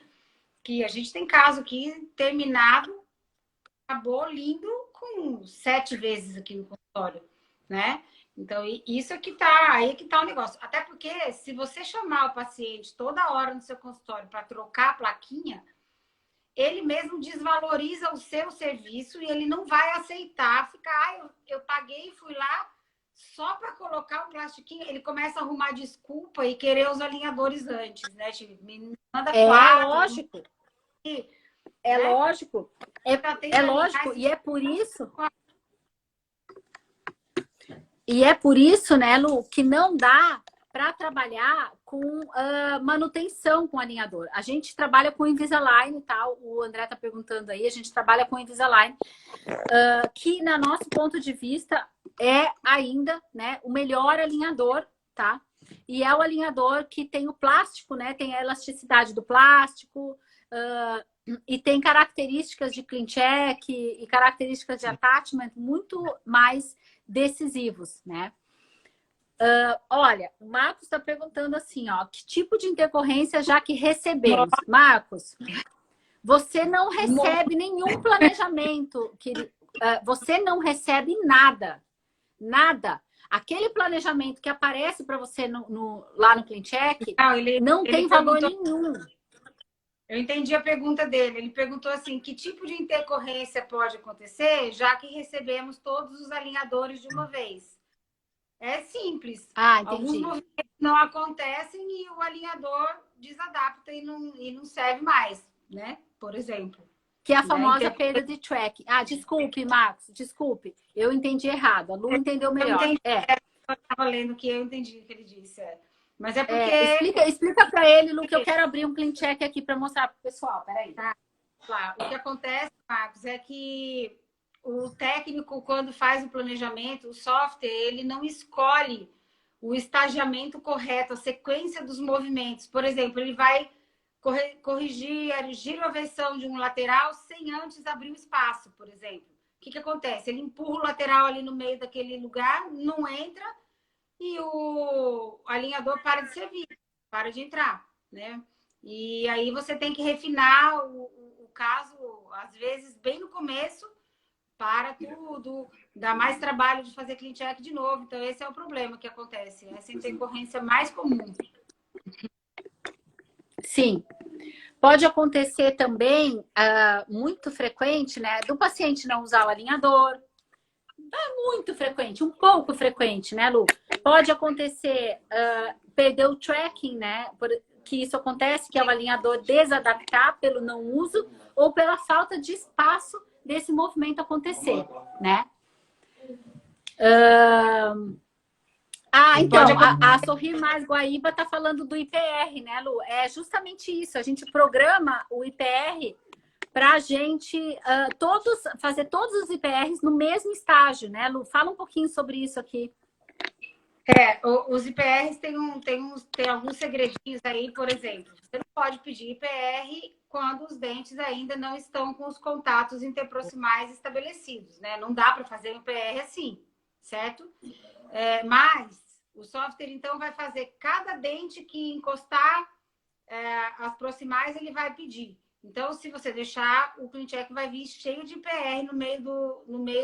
que a gente tem caso aqui terminado, acabou lindo com 7 vezes aqui no consultório, né? Então, isso aqui tá, aí que tá o negócio. Até porque se você chamar o paciente toda hora no seu consultório para trocar a plaquinha, ele mesmo desvaloriza o seu serviço e ele não vai aceitar ficar, eu paguei e fui lá só para colocar o plastiquinho. Ele começa a arrumar desculpa e querer os alinhadores antes, né? Tipo, me manda 4. Lógico. É né? Lógico. É lógico. E é por isso... E é por isso, né, Lu, que não dá para trabalhar com manutenção com alinhador. A gente trabalha com Invisalign e tal, o André tá perguntando aí, a gente trabalha com Invisalign, que, na nosso ponto de vista, é ainda, né, o melhor alinhador, tá? E é o alinhador que tem o plástico, né, tem a elasticidade do plástico, e tem características de clean check e características de attachment muito mais decisivos, né? Olha, o Marcos está perguntando assim, ó, que tipo de intercorrência já que recebemos? Marcos, você não recebe nenhum planejamento, você não recebe nada, nada. Aquele planejamento que aparece para você lá no Clean Check não tem valor nenhum. Eu entendi a pergunta dele. Ele perguntou assim, que tipo de intercorrência pode acontecer, já que recebemos todos os alinhadores de uma vez? É simples. Alguns movimentos não acontecem e o alinhador desadapta e não serve mais, né? Por exemplo. Que é a famosa perda de track. Desculpe, Marcos, desculpe. Eu entendi errado. A Lu entendeu melhor. Eu estava lendo o que eu entendi o que ele disse. Mas é porque... Explica para ele, Lu, que eu quero abrir um clean check aqui para mostrar para o pessoal. Peraí. Tá. Claro. O que acontece, Marcos, é que o técnico, quando faz o planejamento, o software, ele não escolhe o estagiamento correto, a sequência dos movimentos. Por exemplo, ele vai corrigir a giroversão de um lateral sem antes abrir o espaço, por exemplo. O que acontece? Ele empurra o lateral ali no meio daquele lugar, não entra e o alinhador para de servir, para de entrar, né? E aí você tem que refinar o caso, às vezes, bem no começo, para tudo, dá mais trabalho de fazer clean check de novo. Então, esse é o problema que acontece. Essa intercorrência mais comum. Sim. Pode acontecer também, muito frequente, né? Do paciente não usar o alinhador. É muito frequente, um pouco frequente, né, Lu? Pode acontecer perder o tracking, né? Que isso acontece, que é o alinhador desadaptar pelo não uso ou pela falta de espaço desse movimento acontecer, né? Então, a Sorrir Mais Guaíba tá falando do IPR, né, Lu? É justamente isso, a gente programa o IPR para a gente fazer todos os IPRs no mesmo estágio, né, Lu? Fala um pouquinho sobre isso aqui. Os IPRs têm alguns segredinhos aí, por exemplo. Você não pode pedir IPR quando os dentes ainda não estão com os contatos interproximais estabelecidos, né? Não dá para fazer um IPR assim, certo? Mas o software, então, vai fazer cada dente que encostar as proximais, ele vai pedir. Então, se você deixar, o CleanCheck vai vir cheio de IPR no meio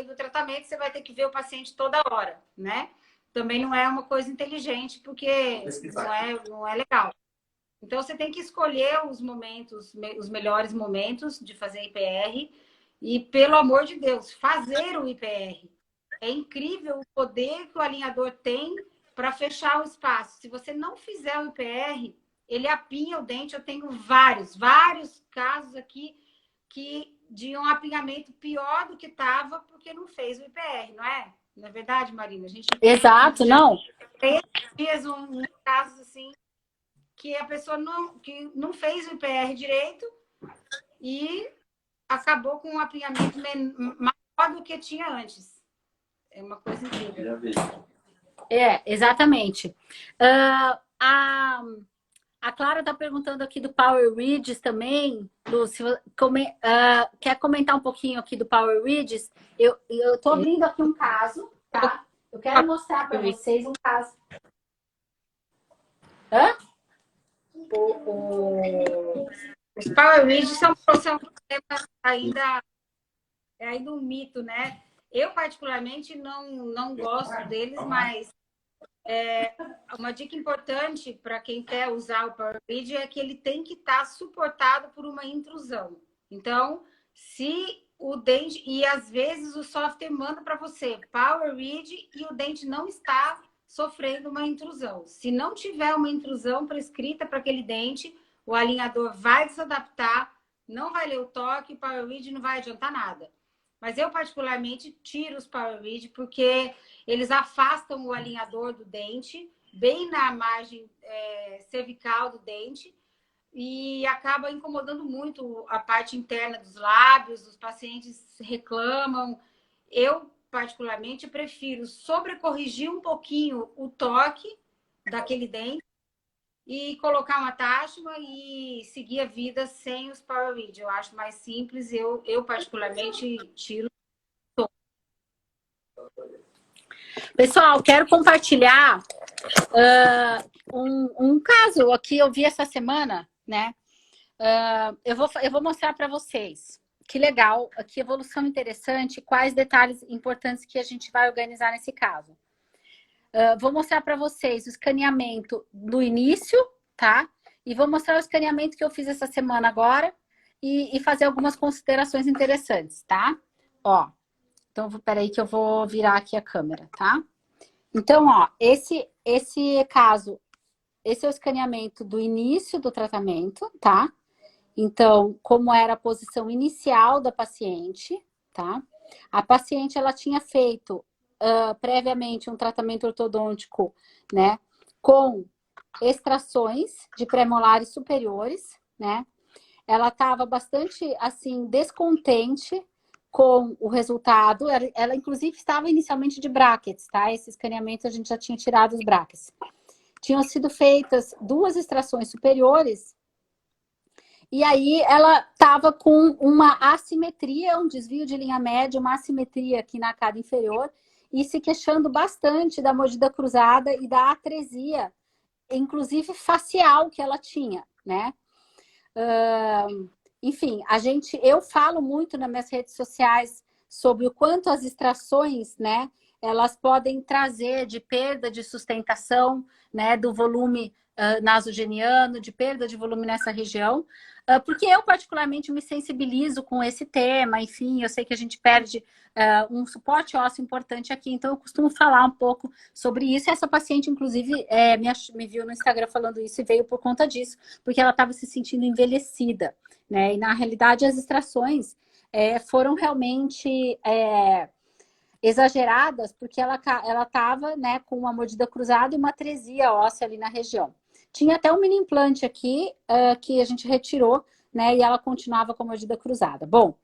do tratamento, você vai ter que ver o paciente toda hora, né? Também não é uma coisa inteligente, porque não é legal. Então, você tem que escolher os melhores momentos de fazer IPR e, pelo amor de Deus, fazer o IPR. É incrível o poder que o alinhador tem para fechar o espaço. Se você não fizer o IPR, ele apinha o dente. Eu tenho vários casos aqui de um apinhamento pior do que estava porque não fez o IPR, não é? Não é verdade, Marina? Exato, não. Tem dias um caso assim que a pessoa que não fez o IPR direito e acabou com um apinhamento maior do que tinha antes. É uma coisa incrível. Exatamente. A Clara está perguntando aqui do Power Ridges também. Lúcio, quer comentar um pouquinho aqui do Power Ridges? Eu estou abrindo aqui um caso, tá? Eu quero mostrar para vocês um caso. Os Power Ridges são ainda um mito, né? Eu, particularmente, não gosto deles, mas uma dica importante para quem quer usar o Power Ridge é que ele tem que estar suportado por uma intrusão. Então, se o dente... E, às vezes, o software manda para você Power Ridge e o dente não está sofrendo uma intrusão. Se não tiver uma intrusão prescrita para aquele dente, o alinhador vai desadaptar, não vai ler o toque, o Power Ridge não vai adiantar nada. Mas eu, particularmente, tiro os Power Ridge porque eles afastam o alinhador do dente, bem na margem cervical do dente, e acaba incomodando muito a parte interna dos lábios, os pacientes reclamam. Eu, particularmente, prefiro sobrecorrigir um pouquinho o toque daquele dente e colocar uma táchima e seguir a vida sem os Power Ridge. Eu acho mais simples, eu particularmente tiro. Pessoal, quero compartilhar um caso aqui, eu vi essa semana, né? Eu vou mostrar para vocês. Que legal, que evolução interessante, quais detalhes importantes que a gente vai organizar nesse caso. Vou mostrar para vocês o escaneamento do início, tá? E vou mostrar o escaneamento que eu fiz essa semana agora e fazer algumas considerações interessantes, tá? Ó, então, peraí que eu vou virar aqui a câmera, tá? Então, ó, esse caso, esse é o escaneamento do início do tratamento, tá? Então, como era a posição inicial da paciente, tá? A paciente, ela tinha feito previamente um tratamento ortodôntico, né? Com extrações de premolares superiores, né? Ela estava bastante, assim, descontente com o resultado. Ela inclusive, estava inicialmente de brackets, tá? Esse escaneamento a gente já tinha tirado os brackets. Tinham sido feitas 2 extrações superiores e aí ela estava com uma assimetria, um desvio de linha média, uma assimetria aqui na arcada inferior e se queixando bastante da mordida cruzada e da atresia, inclusive facial que ela tinha, né? Enfim, eu falo muito nas minhas redes sociais sobre o quanto as extrações, né, elas podem trazer de perda de sustentação, né, do volume nasogeniano, de perda de volume nessa região, porque eu particularmente me sensibilizo com esse tema, enfim, eu sei que a gente perde um suporte ósseo importante aqui, então eu costumo falar um pouco sobre isso. Essa paciente, inclusive, me viu no Instagram falando isso e veio por conta disso, porque ela estava se sentindo envelhecida, né? E na realidade as extrações foram realmente exageradas, porque ela estava, né, com uma mordida cruzada e uma atresia óssea ali na região. Tinha até um mini implante aqui que a gente retirou, né? E ela continuava com a mordida cruzada. Bom,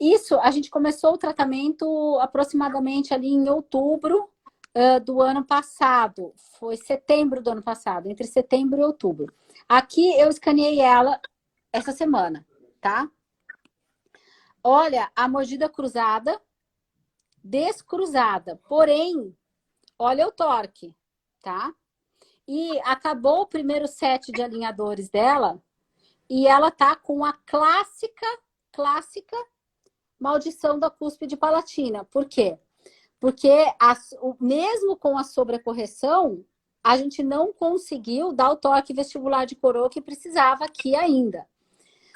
isso, a gente começou o tratamento aproximadamente ali em outubro do ano passado. Foi setembro do ano passado, entre setembro e outubro. Aqui eu escaneei ela essa semana, tá? Olha, a mordida cruzada, descruzada. Porém, olha o torque, tá? E acabou o primeiro set de alinhadores dela e ela tá com a clássica maldição da cúspide palatina. Por quê? Porque mesmo com a sobrecorreção, a gente não conseguiu dar o toque vestibular de coroa que precisava aqui ainda.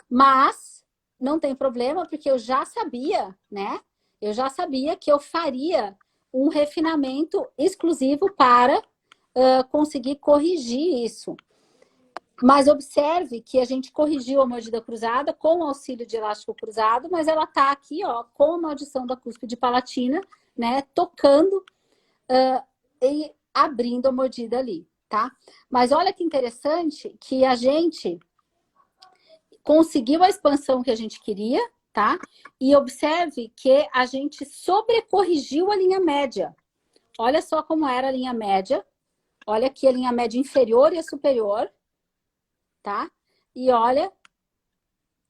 Mas não tem problema, porque eu já sabia, né? Eu já sabia que eu faria um refinamento exclusivo para conseguir corrigir isso. Mas observe que a gente corrigiu a mordida cruzada com o auxílio de elástico cruzado, mas ela tá aqui, ó, com a maldição da cúspide palatina, né, tocando e abrindo a mordida ali, tá? Mas olha que interessante que a gente conseguiu a expansão que a gente queria, tá? E observe que a gente sobrecorrigiu a linha média. Olha só como era a linha média. Olha aqui a linha média inferior e a superior, tá? E olha,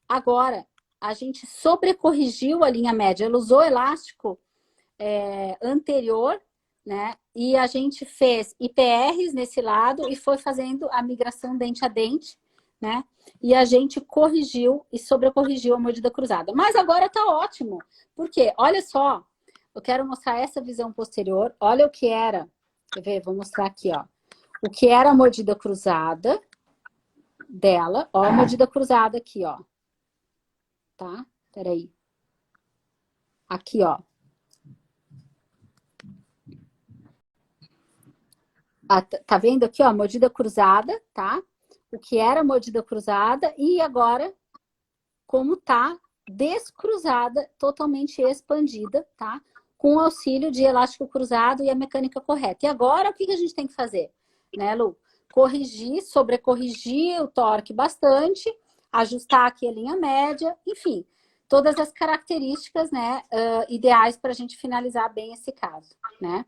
agora, a gente sobrecorrigiu a linha média. Ela usou elástico anterior, né? E a gente fez IPRs nesse lado e foi fazendo a migração dente a dente, né? E a gente corrigiu e sobrecorrigiu a mordida cruzada. Mas agora tá ótimo. Por quê? Olha só, eu quero mostrar essa visão posterior. Olha o que era. Quer ver? Vou mostrar aqui, ó. O que era a mordida cruzada dela. Ó, a mordida cruzada aqui, ó. Tá? Peraí. Aqui, ó. Tá vendo aqui, ó? Mordida cruzada, tá? O que era mordida cruzada e agora como tá descruzada, totalmente expandida, tá? Com o auxílio de elástico cruzado e a mecânica correta. E agora, o que a gente tem que fazer? Né, Lu? Corrigir, sobrecorrigir o torque bastante, ajustar aqui a linha média, enfim, todas as características, né, ideais para a gente finalizar bem esse caso, né?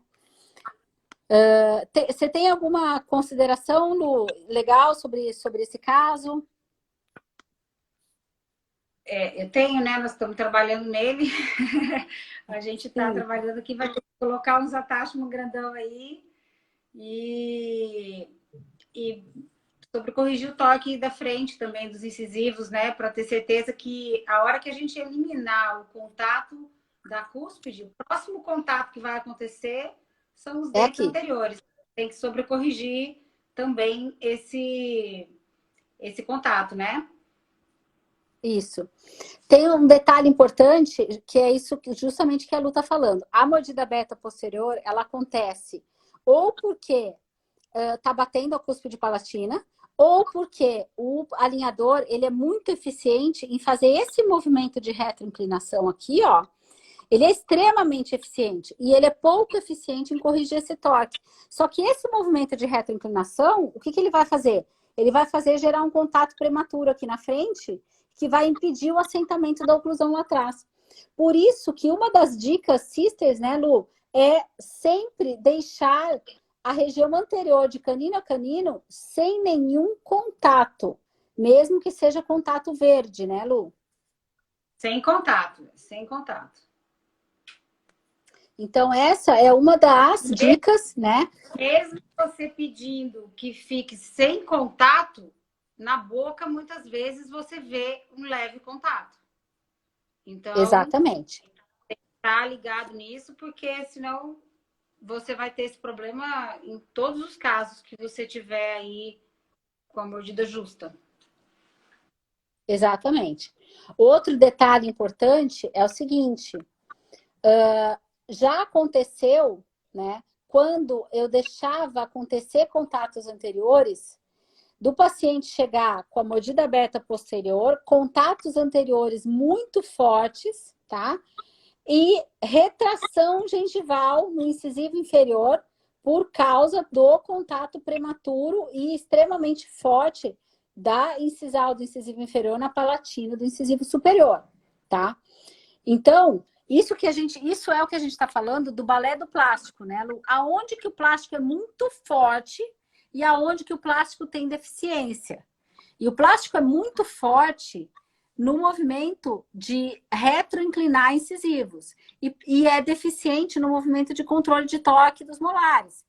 Você tem alguma consideração, Lu, legal sobre esse caso? Eu tenho, né? Nós estamos trabalhando nele. A gente está trabalhando aqui, vai ter que colocar uns attachment grandão aí e sobre corrigir o toque da frente também dos incisivos, né? Para ter certeza que a hora que a gente eliminar o contato da cúspide, o próximo contato que vai acontecer são os dentes anteriores. Tem que sobrecorrigir também esse contato, né? Isso. Tem um detalhe importante, que é isso justamente que a Lu tá falando. A mordida beta posterior, ela acontece ou porque tá batendo a cúspide palatina, ou porque o alinhador, ele é muito eficiente em fazer esse movimento de retroinclinação aqui, ó. Ele é extremamente eficiente e ele é pouco eficiente em corrigir esse torque. Só que esse movimento de retroinclinação, o que ele vai fazer? Ele vai fazer gerar um contato prematuro aqui na frente, que vai impedir o assentamento da oclusão lá atrás. Por isso que uma das dicas, sisters, né, Lu, é sempre deixar a região anterior de canino a canino sem nenhum contato, mesmo que seja contato verde, né, Lu? Sem contato, sem contato. Então, essa é uma das dicas, né? Mesmo você pedindo que fique sem contato, na boca, muitas vezes, você vê um leve contato. Então, exatamente. tá ligado nisso, porque senão você vai ter esse problema em todos os casos que você tiver aí com a mordida justa. Exatamente. Outro detalhe importante é o seguinte, já aconteceu, né, quando eu deixava acontecer contatos anteriores, do paciente chegar com a mordida aberta posterior, contatos anteriores muito fortes, tá? E retração gengival no incisivo inferior por causa do contato prematuro e extremamente forte da incisal do incisivo inferior na palatina do incisivo superior, tá? Então, isso é o que a gente está falando do balé do plástico, né, Lu? Aonde que o plástico é muito forte e aonde que o plástico tem deficiência. E o plástico é muito forte no movimento de retroinclinar incisivos e é deficiente no movimento de controle de toque dos molares.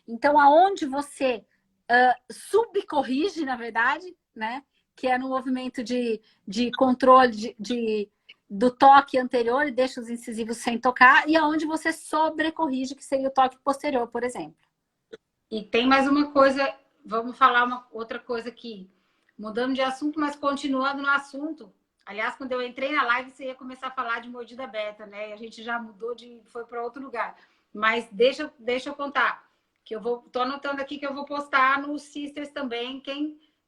Então, aonde você subcorrige, na verdade, né, que é no movimento de controle do toque anterior e deixa os incisivos sem tocar, e aonde você sobrecorrige, que seria o toque posterior, por exemplo. E tem mais uma coisa, vamos falar uma outra coisa aqui. Mudando de assunto, mas continuando no assunto. Aliás, quando eu entrei na live, você ia começar a falar de mordida aberta, né? E a gente já mudou, foi para outro lugar. Mas deixa eu contar, que tô anotando aqui que eu vou postar no Sisters também.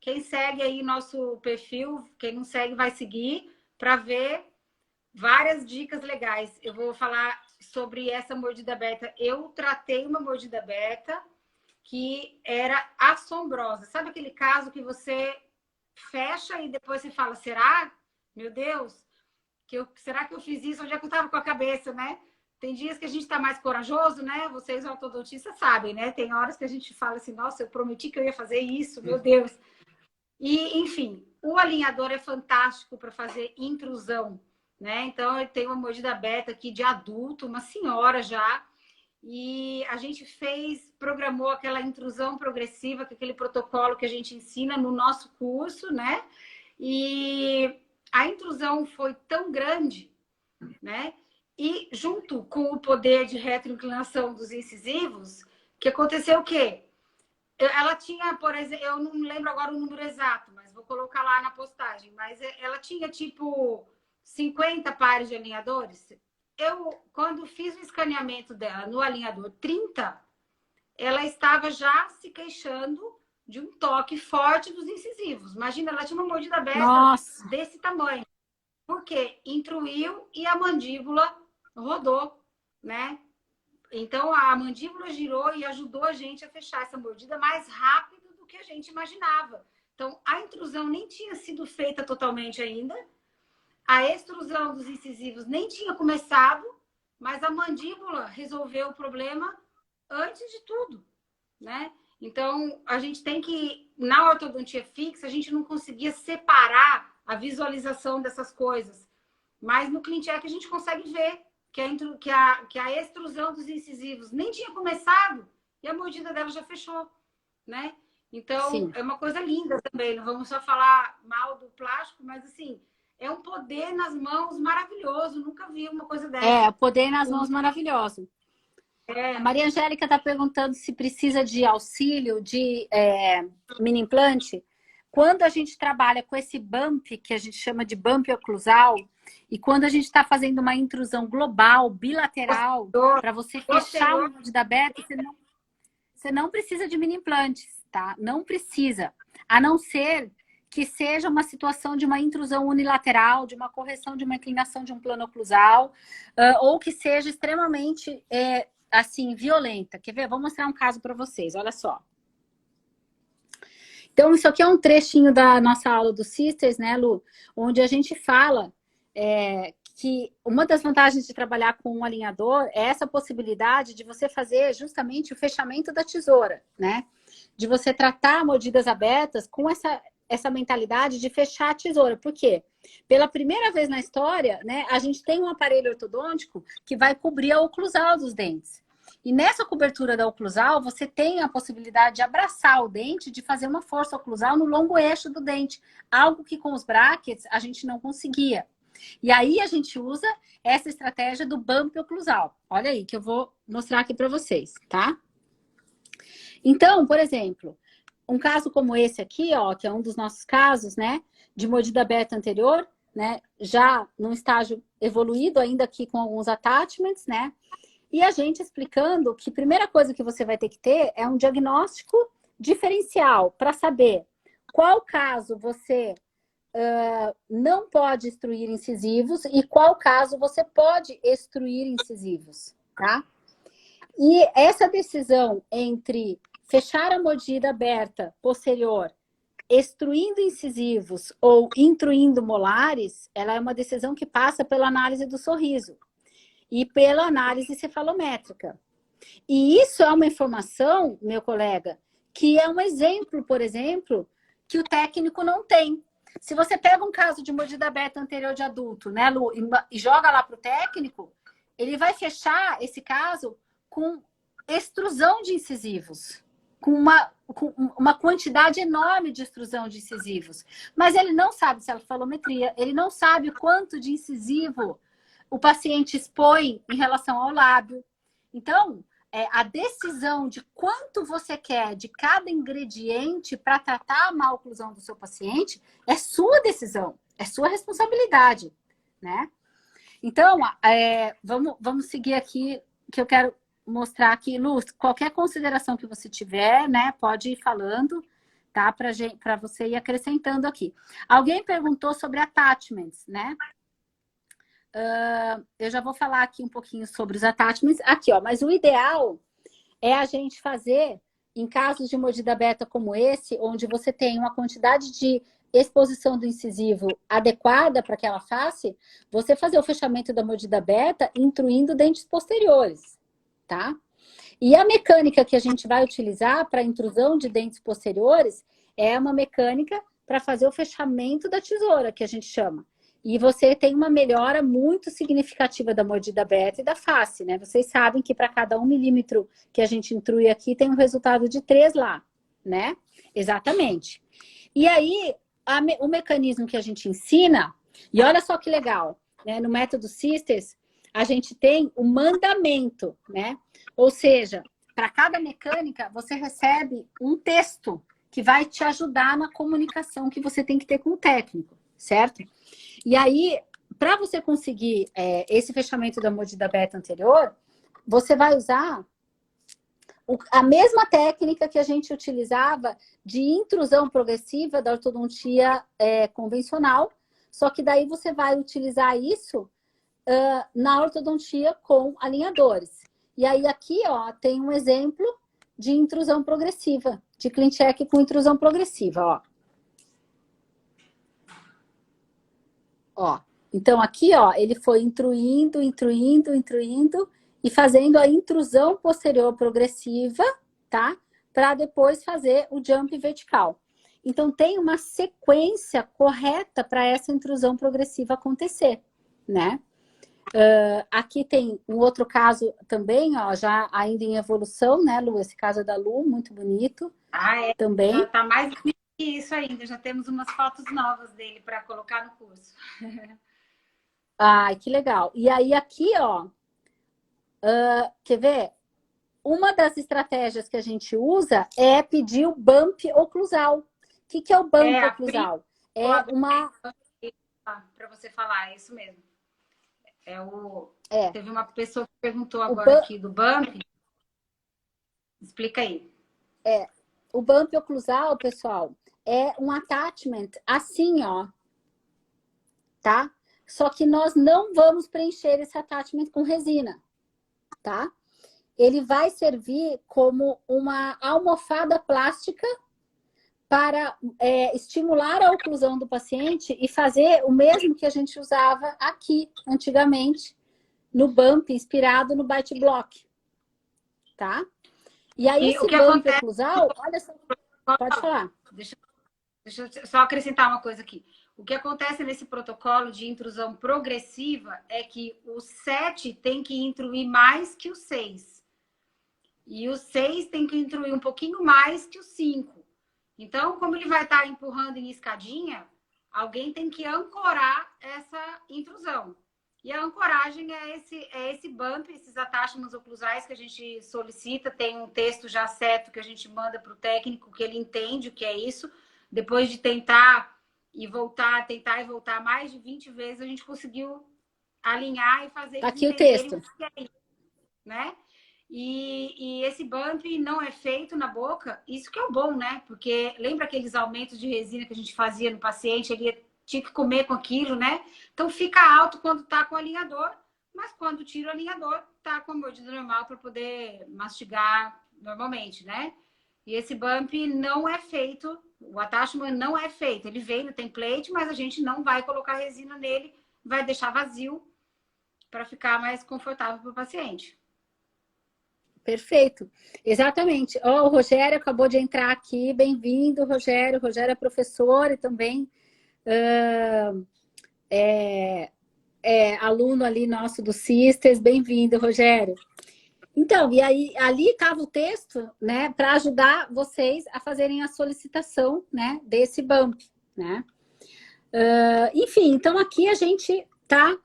Quem segue aí nosso perfil, quem não segue vai seguir, para ver várias dicas legais. Eu vou falar sobre essa mordida aberta. Eu tratei uma mordida aberta que era assombrosa. Sabe aquele caso que você fecha e depois você fala, será? Meu Deus, será que eu fiz isso? Onde é que eu estava com a cabeça, né? Tem dias que a gente está mais corajoso, né? Vocês ortodontistas sabem, né? Tem horas que a gente fala assim, nossa, eu prometi que eu ia fazer isso, meu Deus. E, enfim, o alinhador é fantástico para fazer intrusão, né? Então, eu tenho uma mordida aberta aqui de adulto, uma senhora já, e a gente programou aquela intrusão progressiva, que é aquele protocolo que a gente ensina no nosso curso, né? E a intrusão foi tão grande, né? E junto com o poder de retroinclinação dos incisivos, que aconteceu o quê? Ela tinha, por exemplo, eu não lembro agora o número exato, mas vou colocar lá na postagem, mas ela tinha tipo 50 pares de alinhadores. Quando fiz o escaneamento dela no alinhador 30, ela estava já se queixando de um toque forte dos incisivos. Imagina, ela tinha uma mordida aberta desse tamanho. Por quê? Intruiu e a mandíbula rodou, né? Então, a mandíbula girou e ajudou a gente a fechar essa mordida mais rápido do que a gente imaginava. Então, a intrusão nem tinha sido feita totalmente ainda. A extrusão dos incisivos nem tinha começado, mas a mandíbula resolveu o problema antes de tudo, né? Então, a gente tem que, na ortodontia fixa, a gente não conseguia separar a visualização dessas coisas. Mas no ClinCheck a gente consegue ver que a extrusão dos incisivos nem tinha começado e a mordida dela já fechou, né? Então, sim, é uma coisa linda também. Não vamos só falar mal do plástico, mas assim, é um poder nas mãos maravilhoso. Nunca vi uma coisa dessa. É, poder nas mãos maravilhoso. A Maria Angélica está perguntando se precisa de auxílio de mini implante. Quando a gente trabalha com esse bump, que a gente chama de bump oclusal, e quando a gente está fazendo uma intrusão global, bilateral, para você fechar uma mordida aberta, você não precisa de mini implantes, tá? Não precisa. A não ser que seja uma situação de uma intrusão unilateral, de uma correção de uma inclinação de um plano oclusal, ou que seja extremamente, assim, violenta. Quer ver? Vou mostrar um caso para vocês, olha só. Então, isso aqui é um trechinho da nossa aula do Sisters, né, Lu? Onde a gente fala que uma das vantagens de trabalhar com um alinhador é essa possibilidade de você fazer justamente o fechamento da tesoura, né? De você tratar mordidas abertas com essa mentalidade de fechar a tesoura. Por quê? Pela primeira vez na história, né, a gente tem um aparelho ortodôntico que vai cobrir a oclusal dos dentes. E nessa cobertura da oclusal, você tem a possibilidade de abraçar o dente, de fazer uma força oclusal no longo eixo do dente. Algo que com os brackets a gente não conseguia. E aí a gente usa essa estratégia do bump oclusal. Olha aí, que eu vou mostrar aqui para vocês, tá? Então, por exemplo, um caso como esse aqui, ó, que é um dos nossos casos, né, de mordida aberta anterior, né, já num estágio evoluído, ainda aqui com alguns attachments, né, e a gente explicando que a primeira coisa que você vai ter que ter é um diagnóstico diferencial para saber qual caso você não pode extruir incisivos e qual caso você pode extruir incisivos, tá? E essa decisão entre fechar a mordida aberta posterior, extruindo incisivos ou intruindo molares, ela é uma decisão que passa pela análise do sorriso e pela análise cefalométrica. E isso é uma informação, meu colega, que é um exemplo, por exemplo, que o técnico não tem. Se você pega um caso de mordida aberta anterior de adulto, né, Lu, e joga lá para o técnico, ele vai fechar esse caso com extrusão de incisivos, com uma quantidade enorme de extrusão de incisivos. Mas ele não sabe cefalometria, ele não sabe quanto de incisivo o paciente expõe em relação ao lábio. Então, a decisão de quanto você quer de cada ingrediente para tratar a má oclusão do seu paciente é sua decisão, é sua responsabilidade, né? Então, vamos seguir aqui, que eu quero mostrar aqui. Lu, qualquer consideração que você tiver, né, pode ir falando, tá? Para você ir acrescentando aqui. Alguém perguntou sobre attachments, né? Eu já vou falar aqui um pouquinho sobre os attachments. Aqui, ó, mas o ideal é a gente fazer, em casos de mordida aberta como esse, onde você tem uma quantidade de exposição do incisivo adequada para aquela face, você fazer o fechamento da mordida aberta intruindo dentes posteriores, tá? E a mecânica que a gente vai utilizar para intrusão de dentes posteriores é uma mecânica para fazer o fechamento da tesoura, que a gente chama. E você tem uma melhora muito significativa da mordida aberta e da face, né? Vocês sabem que para cada 1 milímetro que a gente intrui aqui, tem um resultado de 3 lá, né? Exatamente. E aí, o mecanismo que a gente ensina, e olha só que legal, né? No método Sisters, a gente tem o mandamento, né? Ou seja, para cada mecânica, você recebe um texto que vai te ajudar na comunicação que você tem que ter com o técnico, certo? E aí, para você conseguir esse fechamento da mordida aberta anterior, você vai usar a mesma técnica que a gente utilizava de intrusão progressiva da ortodontia convencional, só que daí você vai utilizar isso na ortodontia com alinhadores. E aí aqui, ó, tem um exemplo de intrusão progressiva, de ClinCheck com intrusão progressiva, ó. Ó, então aqui, ó, ele foi intruindo e fazendo a intrusão posterior progressiva, tá? Para depois fazer o jump vertical. Então tem uma sequência correta para essa intrusão progressiva acontecer, né? Aqui tem um outro caso também, ó, já ainda em evolução, né, Lu? Esse caso é da Lu, muito bonito. Também. Já tá mais bonito que isso ainda, já temos umas fotos novas dele para colocar no curso. Ai, que legal. E aí aqui, ó, quer ver? Uma das estratégias que a gente usa é pedir o bump oclusal. O que é o bump oclusal? É uma... Para você falar, é isso mesmo. Teve uma pessoa que perguntou agora aqui do bump. Explica aí. O bump oclusal, pessoal, é um attachment assim, ó. Tá? Só que nós não vamos preencher esse attachment com resina, tá? Ele vai servir como uma almofada plástica para estimular a oclusão do paciente e fazer o mesmo que a gente usava aqui, antigamente, no bump, inspirado no bite block, tá? E aí, esse bump oclusal, olha só, pode falar. Deixa eu só acrescentar uma coisa aqui. O que acontece nesse protocolo de intrusão progressiva é que o 7 tem que intruir mais que o 6. E o 6 tem que intruir um pouquinho mais que o 5. Então, como ele vai estar empurrando em escadinha, alguém tem que ancorar essa intrusão. E a ancoragem é esse bump, esses attachments oclusais que a gente solicita. Tem um texto já certo que a gente manda para o técnico, que ele entende o que é isso. Depois de tentar e voltar mais de 20 vezes, a gente conseguiu alinhar e fazer aqui o texto, o que é isso, né? E esse bump não é feito na boca, isso que é o bom, né? Porque lembra aqueles aumentos de resina que a gente fazia no paciente? Ele tinha que comer com aquilo, né? Então fica alto quando tá com o alinhador, mas quando tira o alinhador, tá com a mordida normal para poder mastigar normalmente, né? E esse bump não é feito, o attachment não é feito. Ele vem no template, mas a gente não vai colocar resina nele, vai deixar vazio para ficar mais confortável para o paciente. Perfeito, exatamente. Ó, o Rogério acabou de entrar aqui, bem-vindo, Rogério. Rogério é professor e também aluno ali nosso do Sisters. Bem-vindo, Rogério. Então, e aí ali estava o texto, né, para ajudar vocês a fazerem a solicitação, né, desse bump, né? Enfim, então aqui a gente está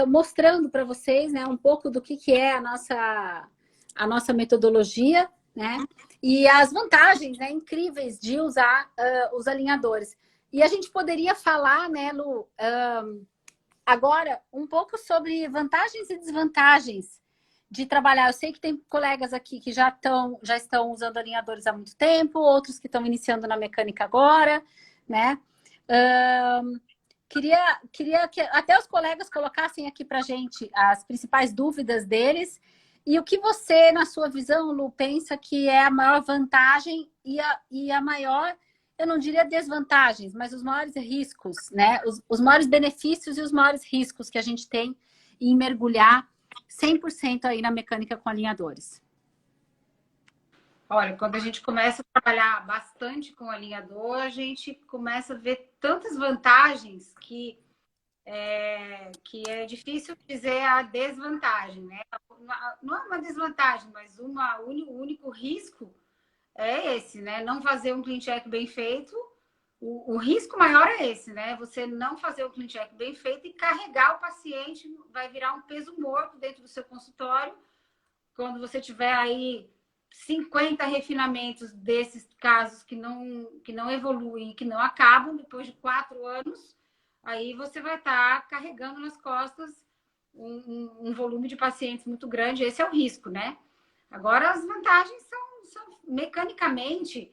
mostrando para vocês, né, um pouco do que é a nossa metodologia, né? E as vantagens, né, incríveis de usar os alinhadores. E a gente poderia falar, né, Lu, agora um pouco sobre vantagens e desvantagens de trabalhar. Eu sei que tem colegas aqui que já estão usando alinhadores há muito tempo, outros que estão iniciando na mecânica agora, né? Queria que até os colegas colocassem aqui para a gente as principais dúvidas deles. E o que você, na sua visão, Lu, pensa que é a maior vantagem e a maior, eu não diria desvantagens, mas os maiores riscos, né? Os maiores benefícios e os maiores riscos que a gente tem em mergulhar 100% aí na mecânica com alinhadores? Olha, quando a gente começa a trabalhar bastante com alinhador, a gente começa a ver tantas vantagens que é difícil dizer a desvantagem, né? Não é uma desvantagem, mas o único risco é esse, né? Não fazer um clean check bem feito. O risco maior é esse, né? Você não fazer o clean check bem feito e carregar o paciente, vai virar um peso morto dentro do seu consultório. Quando você tiver aí 50 refinamentos desses casos que não evoluem, que não acabam depois de 4 anos, aí você vai estar carregando nas costas um volume de pacientes muito grande. Esse é o risco, né? Agora, as vantagens são mecanicamente,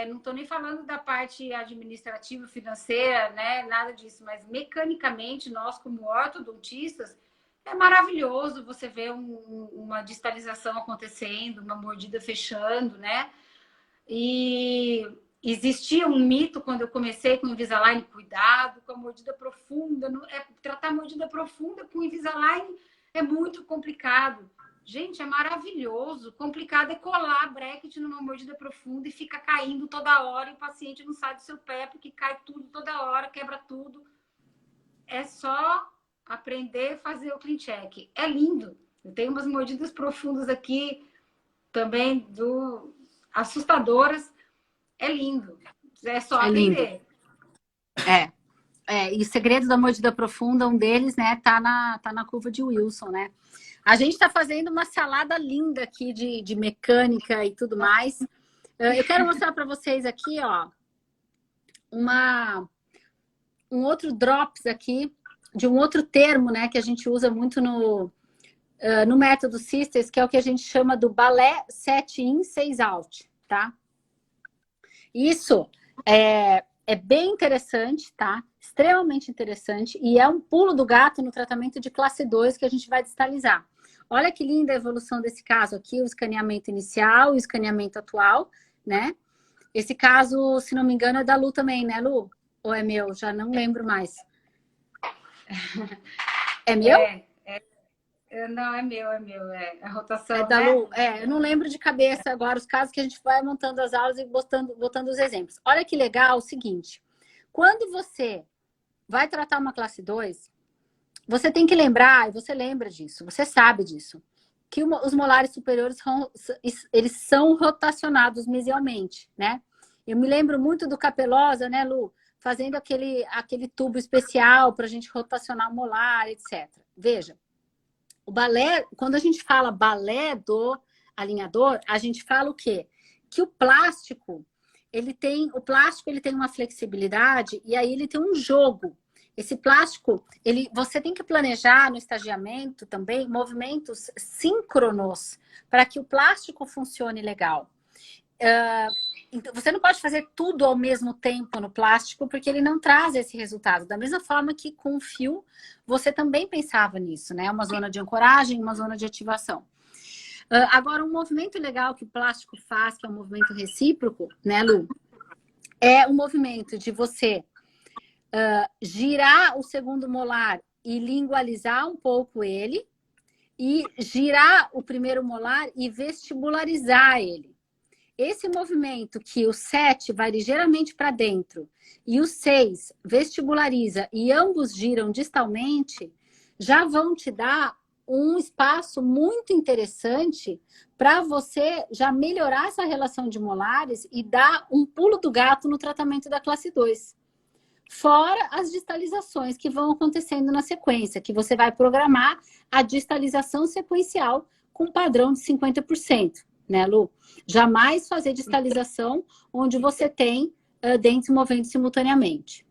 não estou nem falando da parte administrativa, financeira, né? Nada disso, mas mecanicamente, nós como ortodontistas, é maravilhoso você ver uma distalização acontecendo, uma mordida fechando, né? E existia um mito quando eu comecei com o Invisalign, cuidado com a mordida profunda. Tratar mordida profunda com Invisalign é muito complicado. Gente, é maravilhoso. Complicado é colar bracket numa mordida profunda e fica caindo toda hora e o paciente não sai do seu pé porque cai tudo toda hora, quebra tudo. É só aprender a fazer o clean check. É lindo. Eu tenho umas mordidas profundas aqui também assustadoras. É lindo. É só aprender. E segredos da mordida profunda, um deles, né, tá na curva de Wilson, né? A gente está fazendo uma salada linda aqui de mecânica e tudo mais. Eu quero mostrar para vocês aqui, ó, um outro drops aqui, de um outro termo, né, que a gente usa muito no método Sisters, que é o que a gente chama do balé 7 in, 6 out, tá? Isso é bem interessante, tá? Extremamente interessante. E é um pulo do gato no tratamento de classe 2 que a gente vai distalizar. Olha que linda a evolução desse caso aqui, o escaneamento inicial e o escaneamento atual, né? Esse caso, se não me engano, é da Lu também, né, Lu? Ou é meu? Já não lembro mais. É meu? Não, é meu. A rotação, é da né? Lu. Eu não lembro de cabeça agora os casos que a gente vai montando as aulas e botando os exemplos. Olha que legal o seguinte. Quando você vai tratar uma classe 2, você tem que lembrar, e você lembra disso, você sabe disso, que os molares superiores eles são rotacionados mesialmente, né? Eu me lembro muito do Capelosa, né, Lu? fazendo aquele tubo especial para a gente rotacionar o molar, etc. Veja, o balé, quando a gente fala balé do alinhador, a gente fala o quê? Que o plástico, ele tem uma flexibilidade e aí ele tem um jogo. Esse plástico, você tem que planejar no estagiamento também movimentos síncronos para que o plástico funcione legal. Então, você não pode fazer tudo ao mesmo tempo no plástico, porque ele não traz esse resultado. Da mesma forma que com o fio, você também pensava nisso, né? Uma zona de ancoragem, uma zona de ativação. Agora, um movimento legal que o plástico faz, que é um movimento recíproco, né, Lu? É o movimento de você girar o segundo molar e lingualizar um pouco ele, e girar o primeiro molar e vestibularizar ele. Esse movimento que o 7 vai ligeiramente para dentro e o 6 vestibulariza e ambos giram distalmente, já vão te dar um espaço muito interessante para você já melhorar essa relação de molares e dar um pulo do gato no tratamento da classe 2. Fora as distalizações que vão acontecendo na sequência, que você vai programar a distalização sequencial com padrão de 50%. Né, Lu? Jamais fazer distalização onde você tem dentes movendo simultaneamente.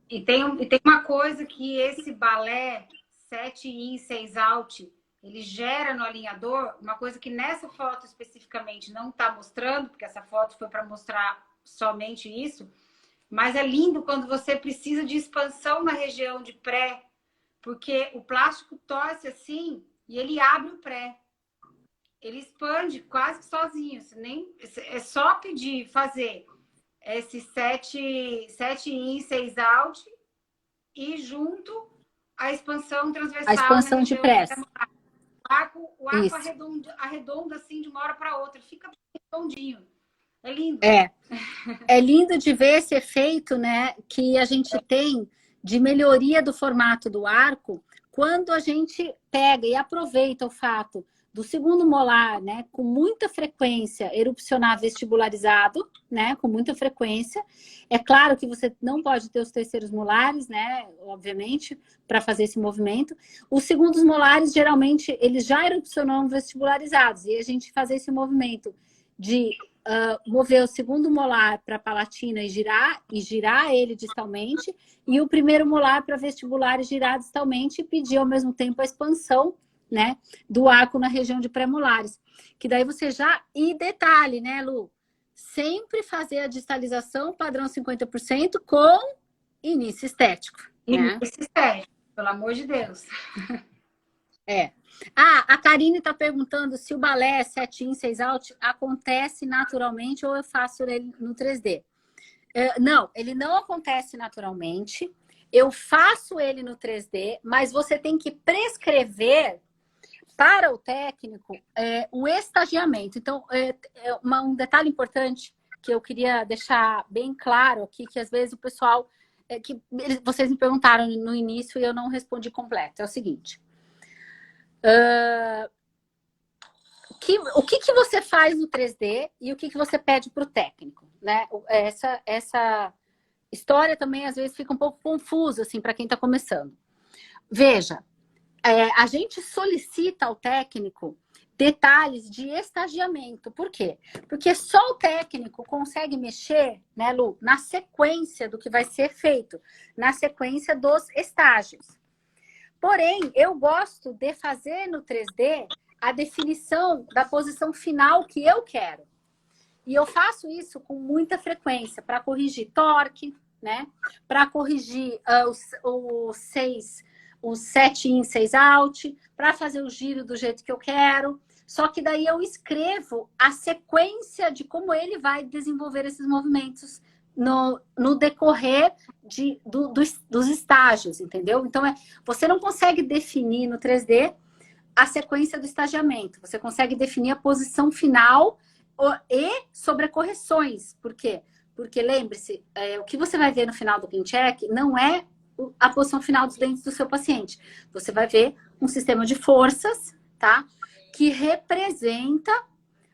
E tem uma coisa que esse balé 7 in, 6 out, ele gera no alinhador, uma coisa que nessa foto especificamente não está mostrando, porque essa foto foi para mostrar somente isso, mas é lindo quando você precisa de expansão na região de pré, porque o plástico torce assim e ele abre o pré. Ele expande quase que sozinho. É só pedir, fazer esse 7 in, 6 out e junto a expansão transversal. A expansão de press. O arco arredonda assim de uma hora para outra. Fica redondinho. É lindo. É lindo de ver esse efeito, né, que a gente tem de melhoria do formato do arco quando a gente pega e aproveita o fato do segundo molar, né, com muita frequência, erupcionar vestibularizado, né, com muita frequência. É claro que você não pode ter os terceiros molares, né, obviamente, para fazer esse movimento. Os segundos molares, geralmente, eles já erupcionam vestibularizados, e a gente fazer esse movimento de mover o segundo molar para a palatina e girar ele distalmente, e o primeiro molar para vestibular e girar distalmente, e pedir ao mesmo tempo a expansão, né, do arco na região de pré-molares. Que daí você já... E detalhe, né, Lu? Sempre fazer a distalização padrão 50% com início estético. Início estético, pelo amor de Deus. A Karine está perguntando se o balé 7 in, 6 out acontece naturalmente ou eu faço ele no 3D. Não, ele não acontece naturalmente. Eu faço ele no 3D, mas você tem que prescrever para o técnico o estagiamento. Então, um detalhe importante que eu queria deixar bem claro aqui, que às vezes o pessoal... vocês me perguntaram no início e eu não respondi completo. É o seguinte. O que você faz no 3D e o que você pede para o técnico, né? Essa história também às vezes fica um pouco confusa assim, para quem está começando. Veja, a gente solicita ao técnico detalhes de estagiamento. Por quê? Porque só o técnico consegue mexer, né, Lu, na sequência do que vai ser feito, na sequência dos estágios. Porém, eu gosto de fazer no 3D a definição da posição final que eu quero. E eu faço isso com muita frequência para corrigir torque, né? Para corrigir o 7 in, 6 out, para fazer o giro do jeito que eu quero. Só que daí eu escrevo a sequência de como ele vai desenvolver esses movimentos no decorrer dos estágios, entendeu? Então, você não consegue definir no 3D a sequência do estagiamento. Você consegue definir a posição final e sobrecorreções. Por quê? Porque, lembre-se, o que você vai ver no final do clean check não é a posição final dos dentes do seu paciente. Você vai ver um sistema de forças, tá? Que representa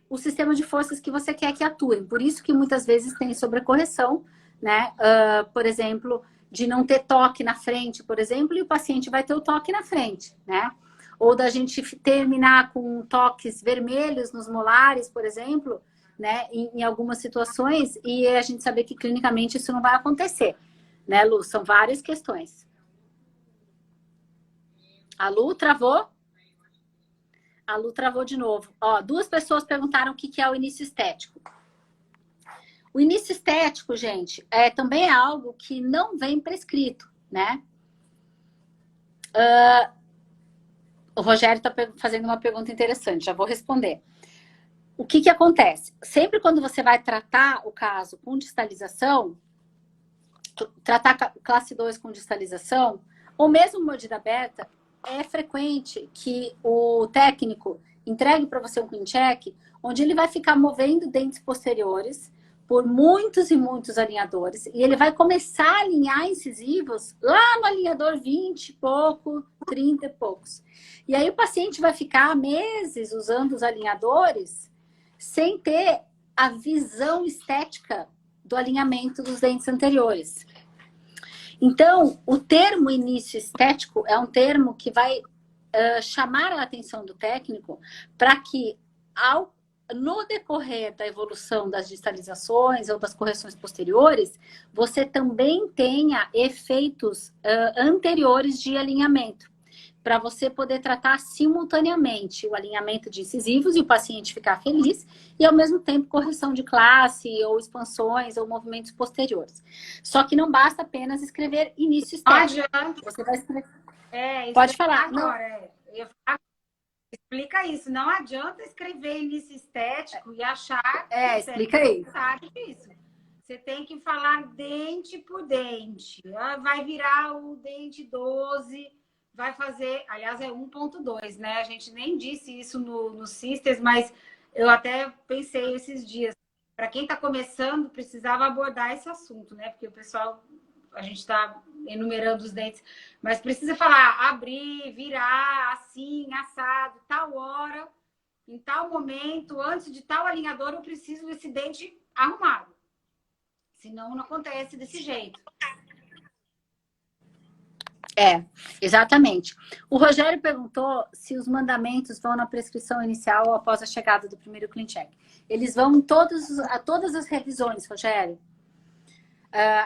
o sistema de forças que você quer que atuem. Por isso que muitas vezes tem sobrecorreção né? Por exemplo, de não ter toque na frente, por exemplo, e o paciente vai ter o toque na frente, né? Ou da gente terminar com toques vermelhos nos molares, por exemplo, né? Em algumas situações, e a gente saber que clinicamente isso não vai acontecer, né, Lu? São várias questões. A Lu travou? A Lu travou de novo. Ó, 2 pessoas perguntaram o que é o início estético. O início estético, gente, também é algo que não vem prescrito, né? O Rogério está fazendo uma pergunta interessante, já vou responder. O que acontece? Sempre quando você vai tratar o caso com distalização, tratar classe 2 com distalização, ou mesmo mordida aberta, é frequente que o técnico entregue para você um clean check, onde ele vai ficar movendo dentes posteriores por muitos e muitos alinhadores, e ele vai começar a alinhar incisivos lá no alinhador 20 e pouco, 30 e poucos. E aí o paciente vai ficar meses usando os alinhadores sem ter a visão estética do alinhamento dos dentes anteriores. Então, o termo início estético é um termo que vai chamar a atenção do técnico para que, no decorrer da evolução das distalizações ou das correções posteriores, você também tenha efeitos anteriores de alinhamento, para você poder tratar simultaneamente o alinhamento de incisivos e o paciente ficar feliz, e ao mesmo tempo correção de classe, ou expansões, ou movimentos posteriores. Só que não basta apenas escrever início estético. Você vai escrever... Pode falar. Agora, explica isso. Não adianta escrever início estético e achar que explica aí. sabe disso. Você tem que falar dente por dente. Vai virar o dente 12, vai fazer... Aliás, é 1.2, né? A gente nem disse isso no Sisters, mas eu até pensei esses dias. Para quem está começando, precisava abordar esse assunto, né? Porque o pessoal... A gente está enumerando os dentes, mas precisa falar abrir, virar, assim, assado, tal hora, em tal momento, antes de tal alinhador, eu preciso desse dente arrumado. Senão não acontece desse jeito. Exatamente. O Rogério perguntou se os mandamentos vão na prescrição inicial ou após a chegada do primeiro clean check. Eles vão a todas as revisões, Rogério.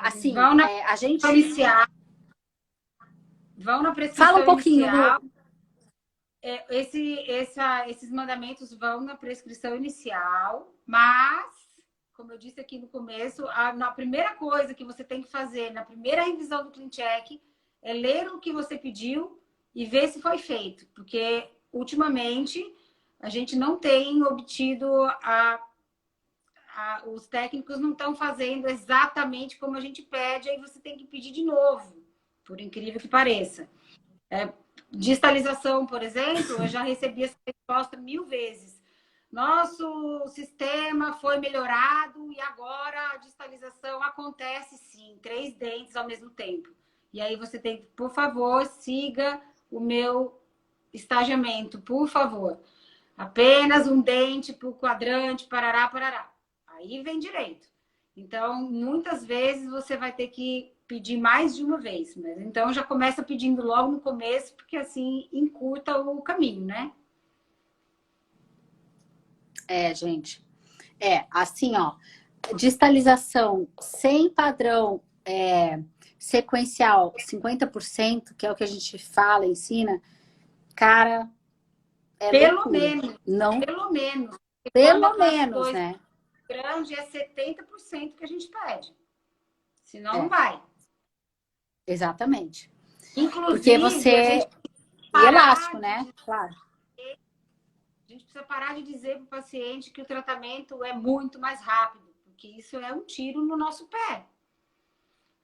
Assim, vão na a gente... inicial. Vão na prescrição Fala um pouquinho, inicial. Esses mandamentos vão na prescrição inicial, mas, como eu disse aqui no começo, a primeira coisa que você tem que fazer na primeira revisão do clean check é ler o que você pediu e ver se foi feito, porque ultimamente a gente não tem obtido os técnicos não estão fazendo exatamente como a gente pede, aí você tem que pedir de novo, por incrível que pareça. Distalização, por exemplo, eu já recebi essa resposta 1000 vezes. Nosso sistema foi melhorado e agora a distalização acontece sim, 3 dentes ao mesmo tempo. E aí você tem que, por favor, siga o meu estagiamento, por favor. Apenas um dente por quadrante, parará, parará. Aí vem direito. Então, muitas vezes você vai ter que pedir mais de uma vez. Mas então já começa pedindo logo no começo, porque assim encurta o caminho, né? Gente. Assim, ó. Distalização sem padrão sequencial 50%, que é o que a gente fala, ensina, cara, pelo loucura. menos. Não, pelo menos. Pelo menos, né? Grande é 70% que a gente pede. Senão não vai. Exatamente. Inclusive, porque você... E elástico, né? Claro. A gente precisa parar de dizer para o paciente que o tratamento é muito mais rápido, porque isso é um tiro no nosso pé.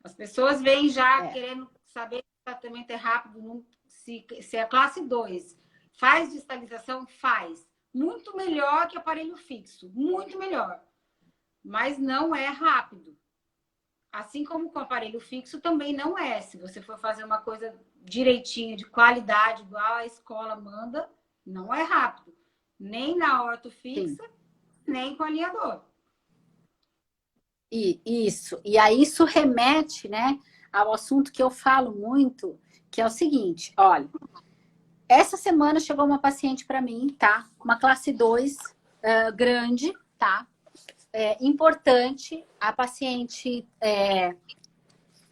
As pessoas vêm já querendo saber se o tratamento é rápido, se é classe 2. Faz distalização? Faz. Muito melhor que aparelho fixo. Muito melhor. Mas não é rápido. Assim como com o aparelho fixo também não é. Se você for fazer uma coisa direitinho, de qualidade, igual a escola manda, não é rápido. Nem na ortofixa, nem com alinhador. Isso. E aí isso remete, né, ao assunto que eu falo muito, que é o seguinte, olha, essa semana chegou uma paciente para mim, tá? Uma classe 2, grande, tá? Importante. A paciente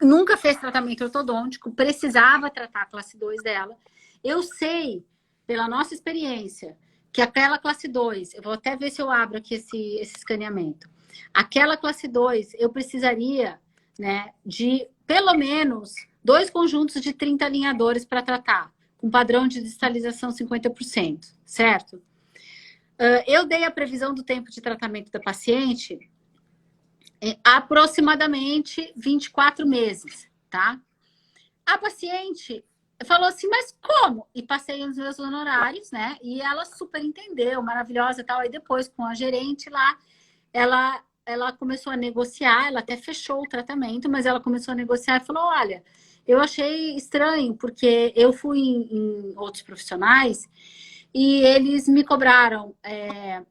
nunca fez tratamento ortodôntico, precisava tratar a classe 2 dela. Eu sei, pela nossa experiência, que aquela classe 2, eu vou até ver se eu abro aqui esse escaneamento. Aquela classe 2, eu precisaria, né, de pelo menos 2 conjuntos de 30 alinhadores para tratar, com padrão de distalização 50%, certo? Eu dei a previsão do tempo de tratamento da paciente aproximadamente 24 meses, tá? A paciente falou assim, mas como? E passei os meus honorários, né? E ela super entendeu, maravilhosa e tal. Aí depois, com a gerente lá, ela começou a negociar, ela até fechou o tratamento, mas ela começou a negociar e falou, olha, eu achei estranho, porque eu fui em outros profissionais e eles me cobraram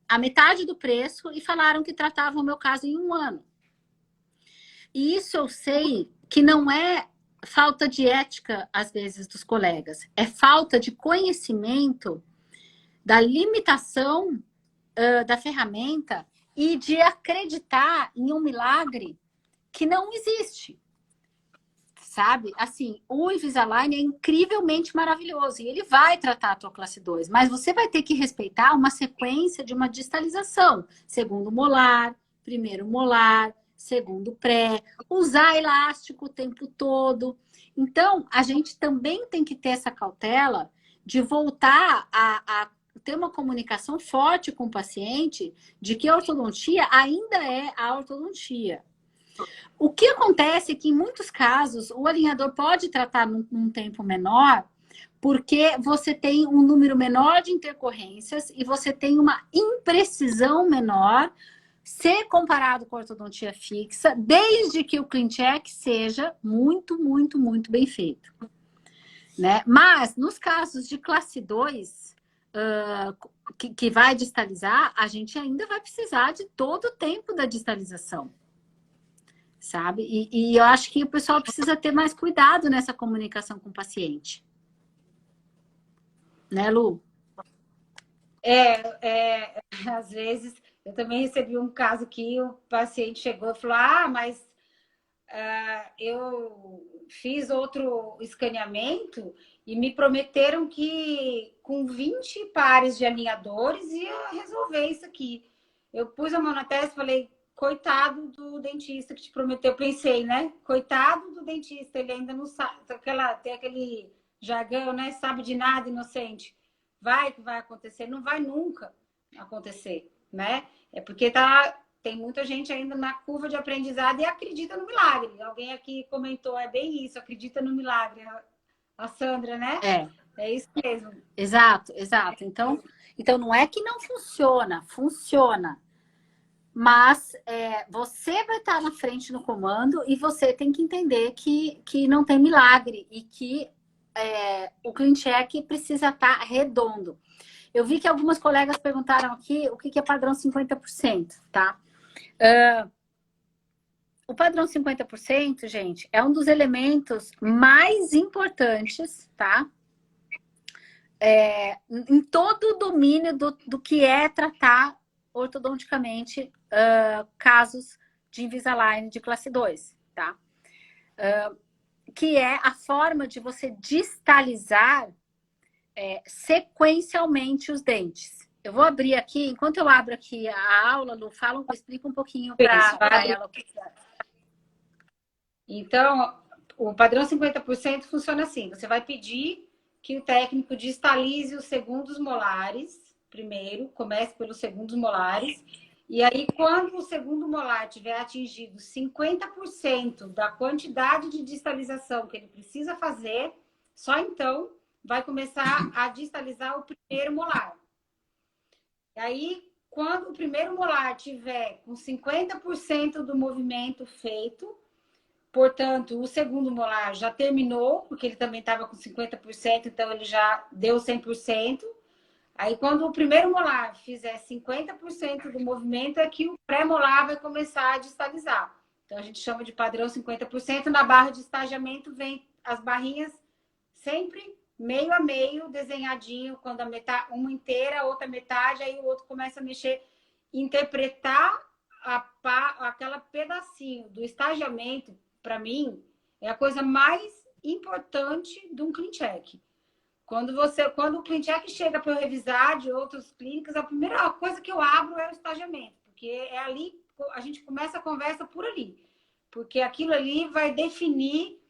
a metade do preço e falaram que tratavam o meu caso em 1 ano. E isso eu sei que não é falta de ética, às vezes, dos colegas. É falta de conhecimento da limitação da ferramenta e de acreditar em um milagre que não existe. Sabe? Assim, o Invisalign é incrivelmente maravilhoso e ele vai tratar a tua classe 2, mas você vai ter que respeitar uma sequência de uma distalização. Segundo molar, primeiro molar, segundo pré, usar elástico o tempo todo. Então, a gente também tem que ter essa cautela de voltar a ter uma comunicação forte com o paciente de que a ortodontia ainda é a ortodontia. O que acontece é que, em muitos casos, o alinhador pode tratar num tempo menor, porque você tem um número menor de intercorrências e você tem uma imprecisão menor, se comparado com a ortodontia fixa, desde que o clean check seja muito, muito, muito bem feito. Né? Mas, nos casos de classe 2, que vai distalizar, a gente ainda vai precisar de todo o tempo da distalização. Sabe? E eu acho que o pessoal precisa ter mais cuidado nessa comunicação com o paciente. Né, Lu? Às vezes, eu também recebi um caso que o paciente chegou e falou, mas eu fiz outro escaneamento e me prometeram que com 20 pares de alinhadores ia resolver isso aqui. Eu pus a mão na testa e falei, coitado do dentista que te prometeu. Pensei, né? Coitado do dentista, ele ainda não sabe. Tem aquele jargão, né? Sabe de nada, inocente. Vai que vai acontecer. Não vai nunca acontecer, né? É porque tem muita gente ainda na curva de aprendizado e acredita no milagre. Alguém aqui comentou, é bem isso, acredita no milagre. A Sandra, né? É isso mesmo. Exato. Então não é que não funciona, funciona. Mas você vai estar na frente no comando e você tem que entender que não tem milagre e que o clean check precisa estar redondo. Eu vi que algumas colegas perguntaram aqui o que é padrão 50%, tá? O padrão 50%, gente, é um dos elementos mais importantes, tá? Em todo o domínio do que é tratar ortodonticamente casos de Invisalign de classe 2, tá? Que é a forma de você distalizar sequencialmente os dentes. Eu vou abrir aqui, enquanto eu abro aqui a aula, Lu, explica um pouquinho para ela. Então, o padrão 50% funciona assim, você vai pedir que o técnico distalize os segundos molares, primeiro, comece pelos segundos molares, e aí quando o segundo molar tiver atingido 50% da quantidade de distalização que ele precisa fazer, só então vai começar a distalizar o primeiro molar. E aí, quando o primeiro molar tiver com 50% do movimento feito, portanto, o segundo molar já terminou, porque ele também estava com 50%, então ele já deu 100%. Aí, quando o primeiro molar fizer 50% do movimento, é que o pré-molar vai começar a distalizar. Então, a gente chama de padrão 50%. Na barra de estagiamento vem as barrinhas sempre meio a meio, desenhadinho, quando a metade, uma inteira, a outra metade, aí o outro começa a mexer, interpretar aquela pedacinho do estagiamento, para mim, é a coisa mais importante de um clean check. Quando o clean check chega para eu revisar de outras clínicas, a primeira coisa que eu abro é o estagiamento, porque é ali, a gente começa a conversa por ali, porque aquilo ali vai definir,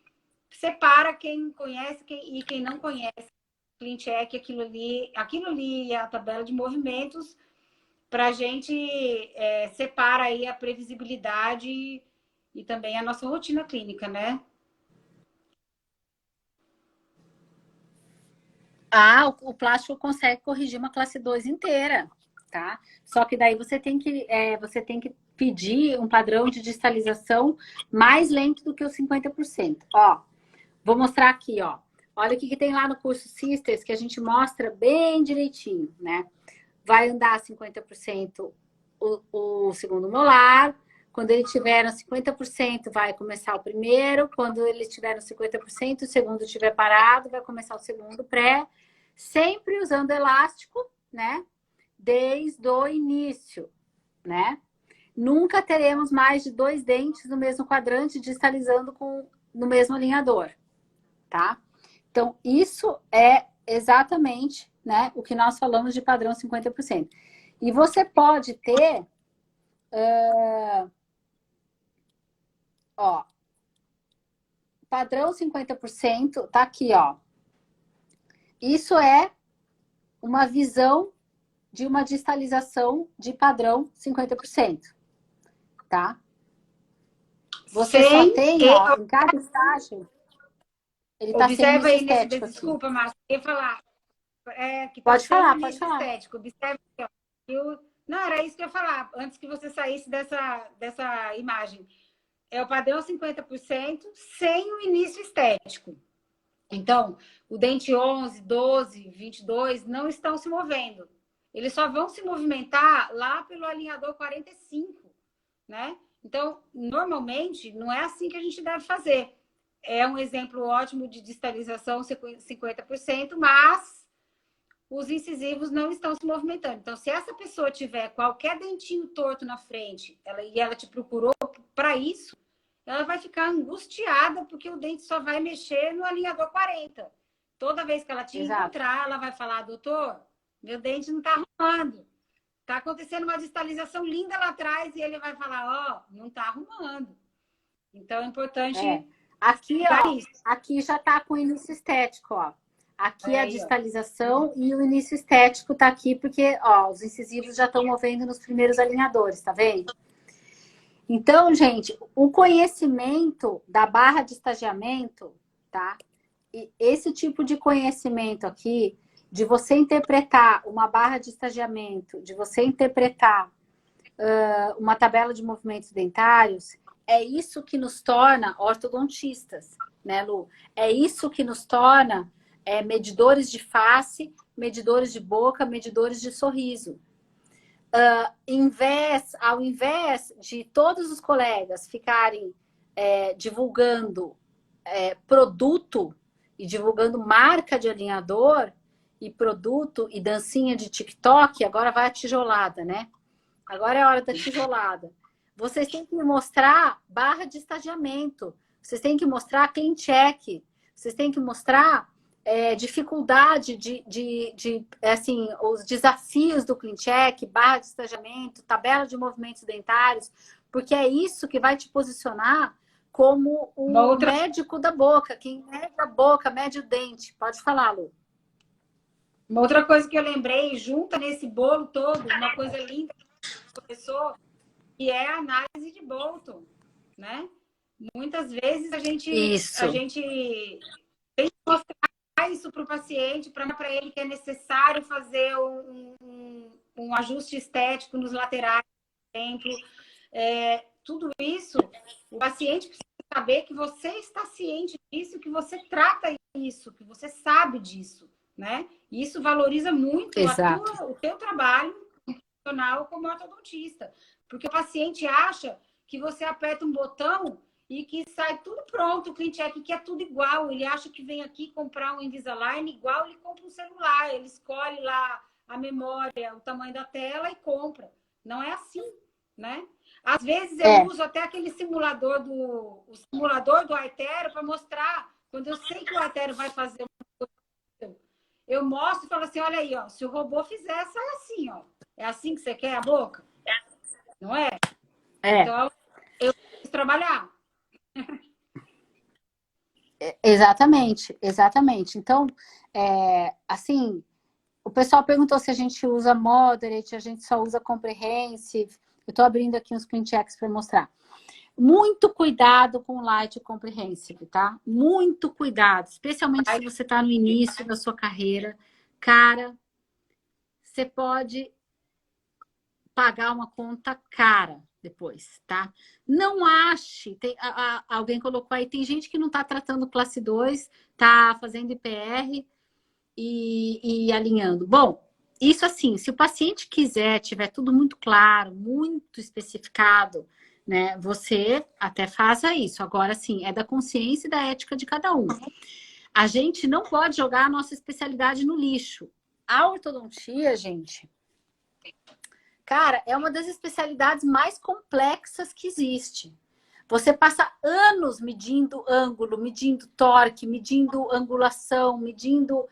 separa quem conhece e quem não conhece. Clean check, aquilo ali é a tabela de movimentos para a gente separa aí a previsibilidade e também a nossa rotina clínica, né? O plástico consegue corrigir uma classe 2 inteira, tá? Só que daí você tem que pedir um padrão de distalização mais lento do que os 50%. Ó, vou mostrar aqui, ó. Olha o que tem lá no curso Sisters, que a gente mostra bem direitinho, né? Vai andar 50% o segundo molar. Quando ele tiver no 50%, vai começar o primeiro. Quando ele estiver no 50%, o segundo estiver parado, vai começar o segundo pré. Sempre usando elástico, né? Desde o início, né? Nunca teremos mais de 2 dentes no mesmo quadrante, distalizando no mesmo alinhador, tá? Então, isso é exatamente, né, o que nós falamos de padrão 50%. E você pode ter... ó, padrão 50%, tá aqui, ó. Isso é uma visão de uma distalização de padrão 50%, tá? Você só tem, ó, em cada estágio, ele tá sem Observa aí nesse... estético aqui. Desculpa, Márcia, eu ia falar. Que pode falar, sem pode falar. estético. Observa aqui, ó. Não, era isso que eu ia falar, antes que você saísse dessa imagem. É o padrão 50% sem o início estético. Então, o dente 11, 12, 22 não estão se movendo. Eles só vão se movimentar lá pelo alinhador 45, né? Então, normalmente, não é assim que a gente deve fazer. É um exemplo ótimo de distalização 50%, mas os incisivos não estão se movimentando. Então, se essa pessoa tiver qualquer dentinho torto na frente e ela te procurou para isso, ela vai ficar angustiada porque o dente só vai mexer no alinhador 40. Toda vez que ela te encontrar, ela vai falar, doutor, meu dente não está arrumando. Está acontecendo uma distalização linda lá atrás e ele vai falar, ó, não está arrumando. Então, é importante... Aqui, ó, aqui já tá com o início estético, ó. Aqui a distalização e o início estético tá aqui porque, ó, os incisivos já estão movendo nos primeiros alinhadores, tá vendo? Então, gente, o conhecimento da barra de estagiamento, tá? E esse tipo de conhecimento aqui, de você interpretar uma barra de estagiamento, de você interpretar uma tabela de movimentos dentários, é isso que nos torna ortodontistas, né, Lu? É isso que nos torna medidores de face, medidores de boca, medidores de sorriso. Ao invés de todos os colegas ficarem divulgando produto e divulgando marca de alinhador e produto e dancinha de TikTok, agora vai a tijolada, né? Agora é a hora da tijolada. Vocês têm que mostrar barra de estagiamento, vocês têm que mostrar clean check, vocês têm que mostrar dificuldade assim, os desafios do clean check, barra de estagiamento, tabela de movimentos dentários, porque é isso que vai te posicionar como o médico da boca, quem mede a boca, mede o dente. Pode falar, Lu. Uma outra coisa que eu lembrei, junta nesse bolo todo, uma coisa linda que começou, que é a análise de Bolton, né? Muitas vezes a gente tem que mostrar isso para o paciente, para ele que é necessário fazer um ajuste estético nos laterais, por exemplo. Tudo isso, o paciente precisa saber que você está ciente disso, que você trata isso, que você sabe disso, né? E isso valoriza muito o teu trabalho profissional como ortodontista. Porque o paciente acha que você aperta um botão e que sai tudo pronto, o CleanCheck, que é tudo igual. Ele acha que vem aqui comprar um Invisalign igual ele compra um celular. Ele escolhe lá a memória, o tamanho da tela e compra. Não é assim, né? Às vezes eu uso até aquele simulador do Aetero para mostrar, quando eu sei que o Aetero vai fazer uma coisa, eu mostro e falo assim, olha aí, ó, se o robô fizer, sai assim, ó. É assim que você quer a boca? Não é? Então, eu preciso trabalhar. Exatamente, exatamente. Então, assim, o pessoal perguntou se a gente usa Moderate, a gente só usa Comprehensive. Eu estou abrindo aqui uns CleanChecks para mostrar. Muito cuidado com Light Comprehensive, tá? Muito cuidado, especialmente se você está no início da sua carreira. Cara, você pode pagar uma conta cara depois, tá? Não ache... alguém colocou aí, tem gente que não está tratando classe 2, tá fazendo IPR e alinhando. Bom, isso assim, se o paciente quiser, tiver tudo muito claro, muito especificado, né? Você até faça isso. Agora, sim, é da consciência e da ética de cada um. A gente não pode jogar a nossa especialidade no lixo. A ortodontia, gente, cara, é uma das especialidades mais complexas que existe. Você passa anos medindo ângulo, medindo torque, medindo angulação, medindo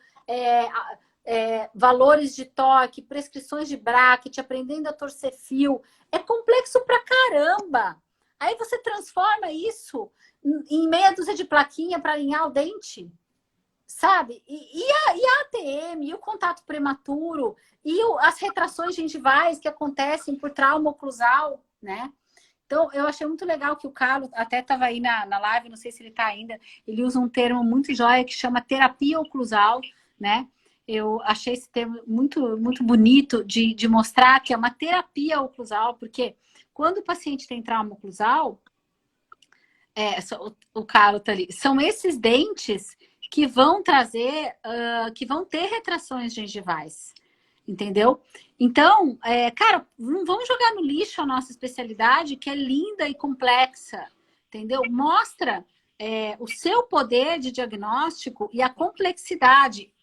valores de torque, prescrições de bracket, aprendendo a torcer fio. É complexo pra caramba. Aí você transforma isso em meia dúzia de plaquinha para alinhar o dente. Sabe? E a ATM, e o contato prematuro, e as retrações gengivais que acontecem por trauma oclusal, né? Então, eu achei muito legal que o Carlos até estava aí na live, não sei se ele está ainda, ele usa um termo muito joia que chama terapia oclusal, né? Eu achei esse termo muito, muito bonito de mostrar que é uma terapia oclusal, porque quando o paciente tem trauma oclusal, o Carlos está ali, são esses dentes que vão trazer, que vão ter retrações gengivais, entendeu? Então, cara, não vamos jogar no lixo a nossa especialidade, que é linda e complexa, entendeu? Mostra o seu poder de diagnóstico e a complexidade.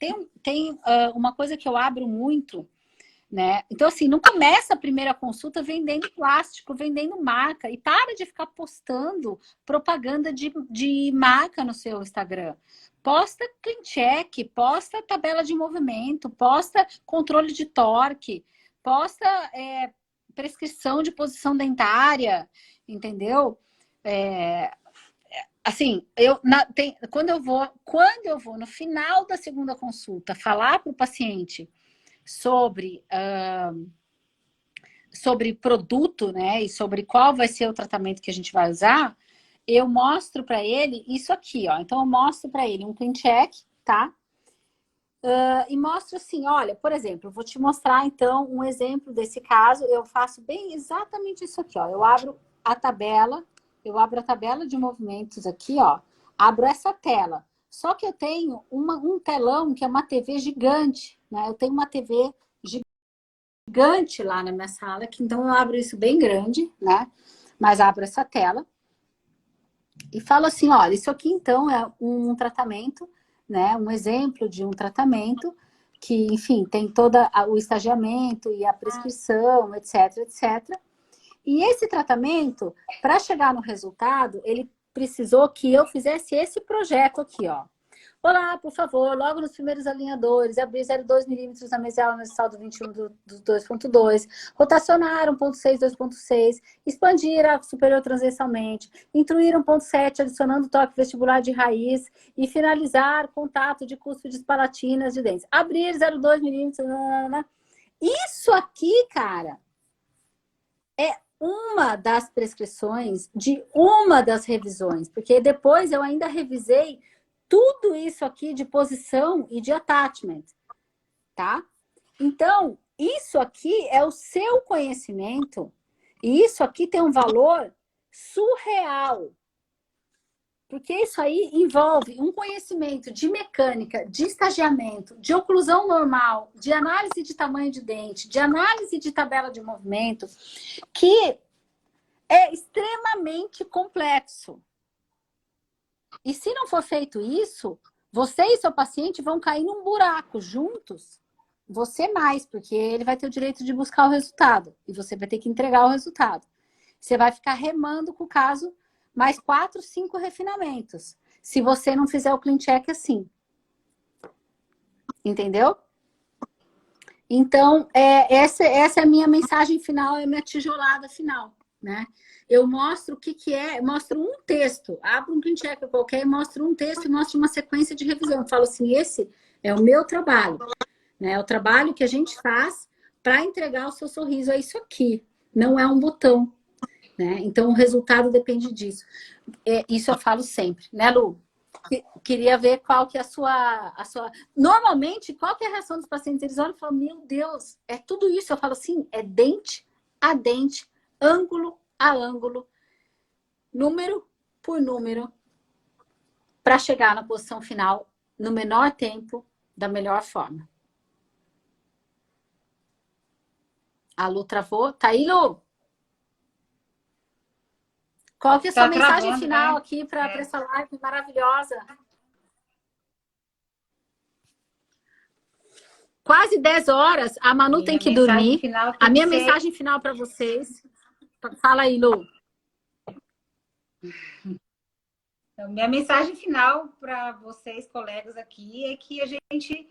Tem uma coisa que eu abro muito, né? Então, assim, não começa a primeira consulta vendendo plástico, vendendo marca, e para de ficar postando propaganda de marca no seu Instagram. Posta CleanCheck, posta tabela de movimento, posta controle de torque, posta prescrição de posição dentária, entendeu? Assim, quando eu vou no final da segunda consulta falar para o paciente sobre produto, né, e sobre qual vai ser o tratamento que a gente vai usar, eu mostro para ele isso aqui, ó. Então, eu mostro para ele um CleanCheck, tá? E mostro assim, olha, por exemplo, eu vou te mostrar, então, um exemplo desse caso. Eu faço bem exatamente isso aqui, ó. Eu abro a tabela de movimentos aqui, ó. Abro essa tela. Só que eu tenho um telão que é uma TV gigante, né? Eu tenho uma TV gigante lá na minha sala, que então eu abro isso bem grande, né? Mas abro essa tela. E falo assim, olha, isso aqui então é um tratamento, né? Um exemplo de um tratamento que, enfim, tem todo o estagiamento e a prescrição, etc, etc. E esse tratamento, para chegar no resultado, ele precisou que eu fizesse esse projeto aqui, ó. Olá, por favor, logo nos primeiros alinhadores, abrir 0,2 milímetros na mesial no saldo 21 do 2.2, rotacionar 1.6, 2.6, expandir a superior transversalmente, intruir 1.7, adicionando toque vestibular de raiz e finalizar contato de cúspides palatinas de dentes. Abrir 0,2 milímetros. Isso aqui, cara, é uma das prescrições de uma das revisões, porque depois eu ainda revisei tudo isso aqui de posição e de attachment, tá? Então, isso aqui é o seu conhecimento e isso aqui tem um valor surreal. Porque isso aí envolve um conhecimento de mecânica, de estagiamento, de oclusão normal, de análise de tamanho de dente, de análise de tabela de movimento, que é extremamente complexo. E se não for feito isso, você e seu paciente vão cair num buraco juntos. Você mais, porque ele vai ter o direito de buscar o resultado. E você vai ter que entregar o resultado. Você vai ficar remando com o caso mais 4, 5 refinamentos. Se você não fizer o clean check assim. Entendeu? Então, essa é a minha mensagem final, é a minha tijolada final, né? Eu mostro o que é, mostro um texto, abro um clean check qualquer, mostro um texto e mostro uma sequência de revisão. Eu falo assim, esse é o meu trabalho, né? É o trabalho que a gente faz para entregar o seu sorriso, é isso aqui, não é um botão, né? Então, o resultado depende disso. Isso eu falo sempre, né, Lu? Queria ver qual que é a sua... Normalmente, qual que é a reação dos pacientes? Eles olham e falam, meu Deus, é tudo isso. Eu falo assim, é dente a dente, ângulo a ângulo, número por número, para chegar na posição final no menor tempo, da melhor forma. A Lu travou. Tá aí, Lu? Qual que é a sua mensagem final, né, aqui para essa live maravilhosa? Quase 10 horas, a Manu tem que dormir. A minha mensagem final para vocês... Fala aí, Lu. Então, minha mensagem final para vocês, colegas aqui, é que a gente...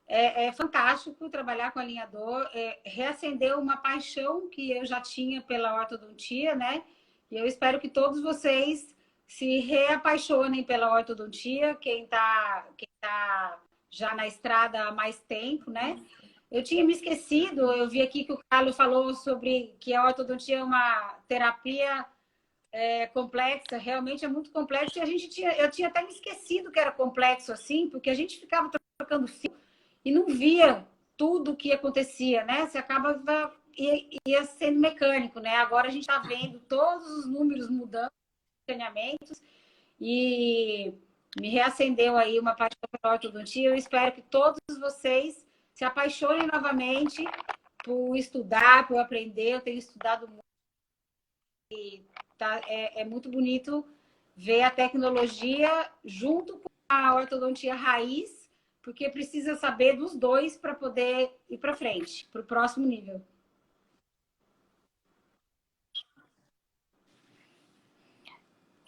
É fantástico trabalhar com alinhador, reacender uma paixão que eu já tinha pela ortodontia, né? E eu espero que todos vocês se reapaixonem pela ortodontia, quem tá já na estrada há mais tempo, né? Eu tinha me esquecido, eu vi aqui que o Carlos falou sobre que a ortodontia é uma terapia complexa, realmente é muito complexo, e eu tinha até me esquecido que era complexo assim, porque a gente ficava trocando fio e não via tudo o que acontecia, né? Você ia sendo mecânico, né? Agora a gente está vendo todos os números mudando, saneamentos, e me reacendeu aí uma paixão pela ortodontia. Eu espero que todos vocês se apaixonem novamente por estudar, por aprender. Eu tenho estudado muito e é muito bonito ver a tecnologia junto com a ortodontia raiz, porque precisa saber dos dois para poder ir para frente, para o próximo nível.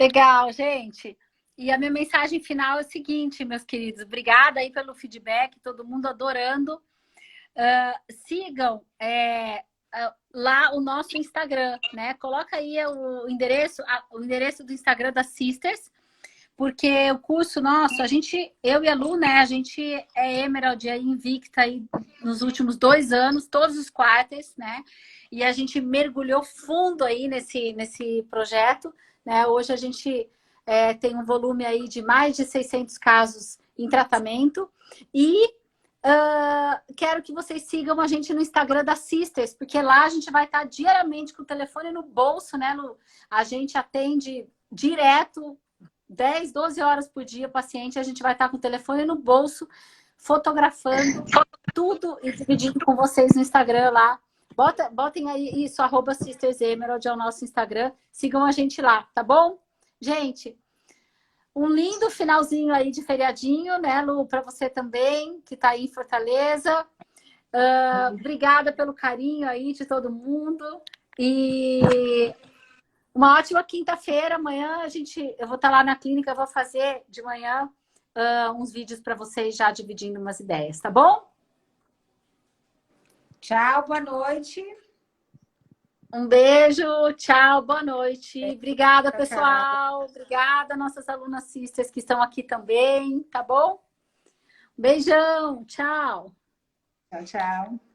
Legal, gente. E a minha mensagem final é o seguinte, meus queridos. Obrigada aí pelo feedback, todo mundo adorando. Sigam lá o nosso Instagram, né? Coloca aí o endereço do Instagram da Sisters, porque o curso nosso, eu e a Lu, né? A gente é Emerald aí, invicta aí nos últimos 2 anos, todos os quartos, né? E a gente mergulhou fundo aí nesse projeto, né? Hoje a gente tem um volume aí de mais de 600 casos em tratamento e quero que vocês sigam a gente no Instagram da Sisters, porque lá a gente vai estar diariamente com o telefone no bolso, né, Lu? A gente atende direto 10, 12 horas por dia o paciente, a gente vai estar com o telefone no bolso, fotografando tudo e dividindo com vocês no Instagram lá. Botem aí isso, @SistersEmerald é o nosso Instagram. Sigam a gente lá, tá bom? Gente, um lindo finalzinho aí de feriadinho, né, Lu? Para você também, que tá aí em Fortaleza. Obrigada pelo carinho aí de todo mundo. E uma ótima quinta-feira. Amanhã eu vou estar lá na clínica, eu vou fazer de manhã uns vídeos para vocês já dividindo umas ideias, tá bom? Tchau, boa noite. Um beijo, tchau, boa noite. Obrigada, pessoal. Obrigada, nossas alunas sisters que estão aqui também, tá bom? Beijão, tchau. Tchau, tchau.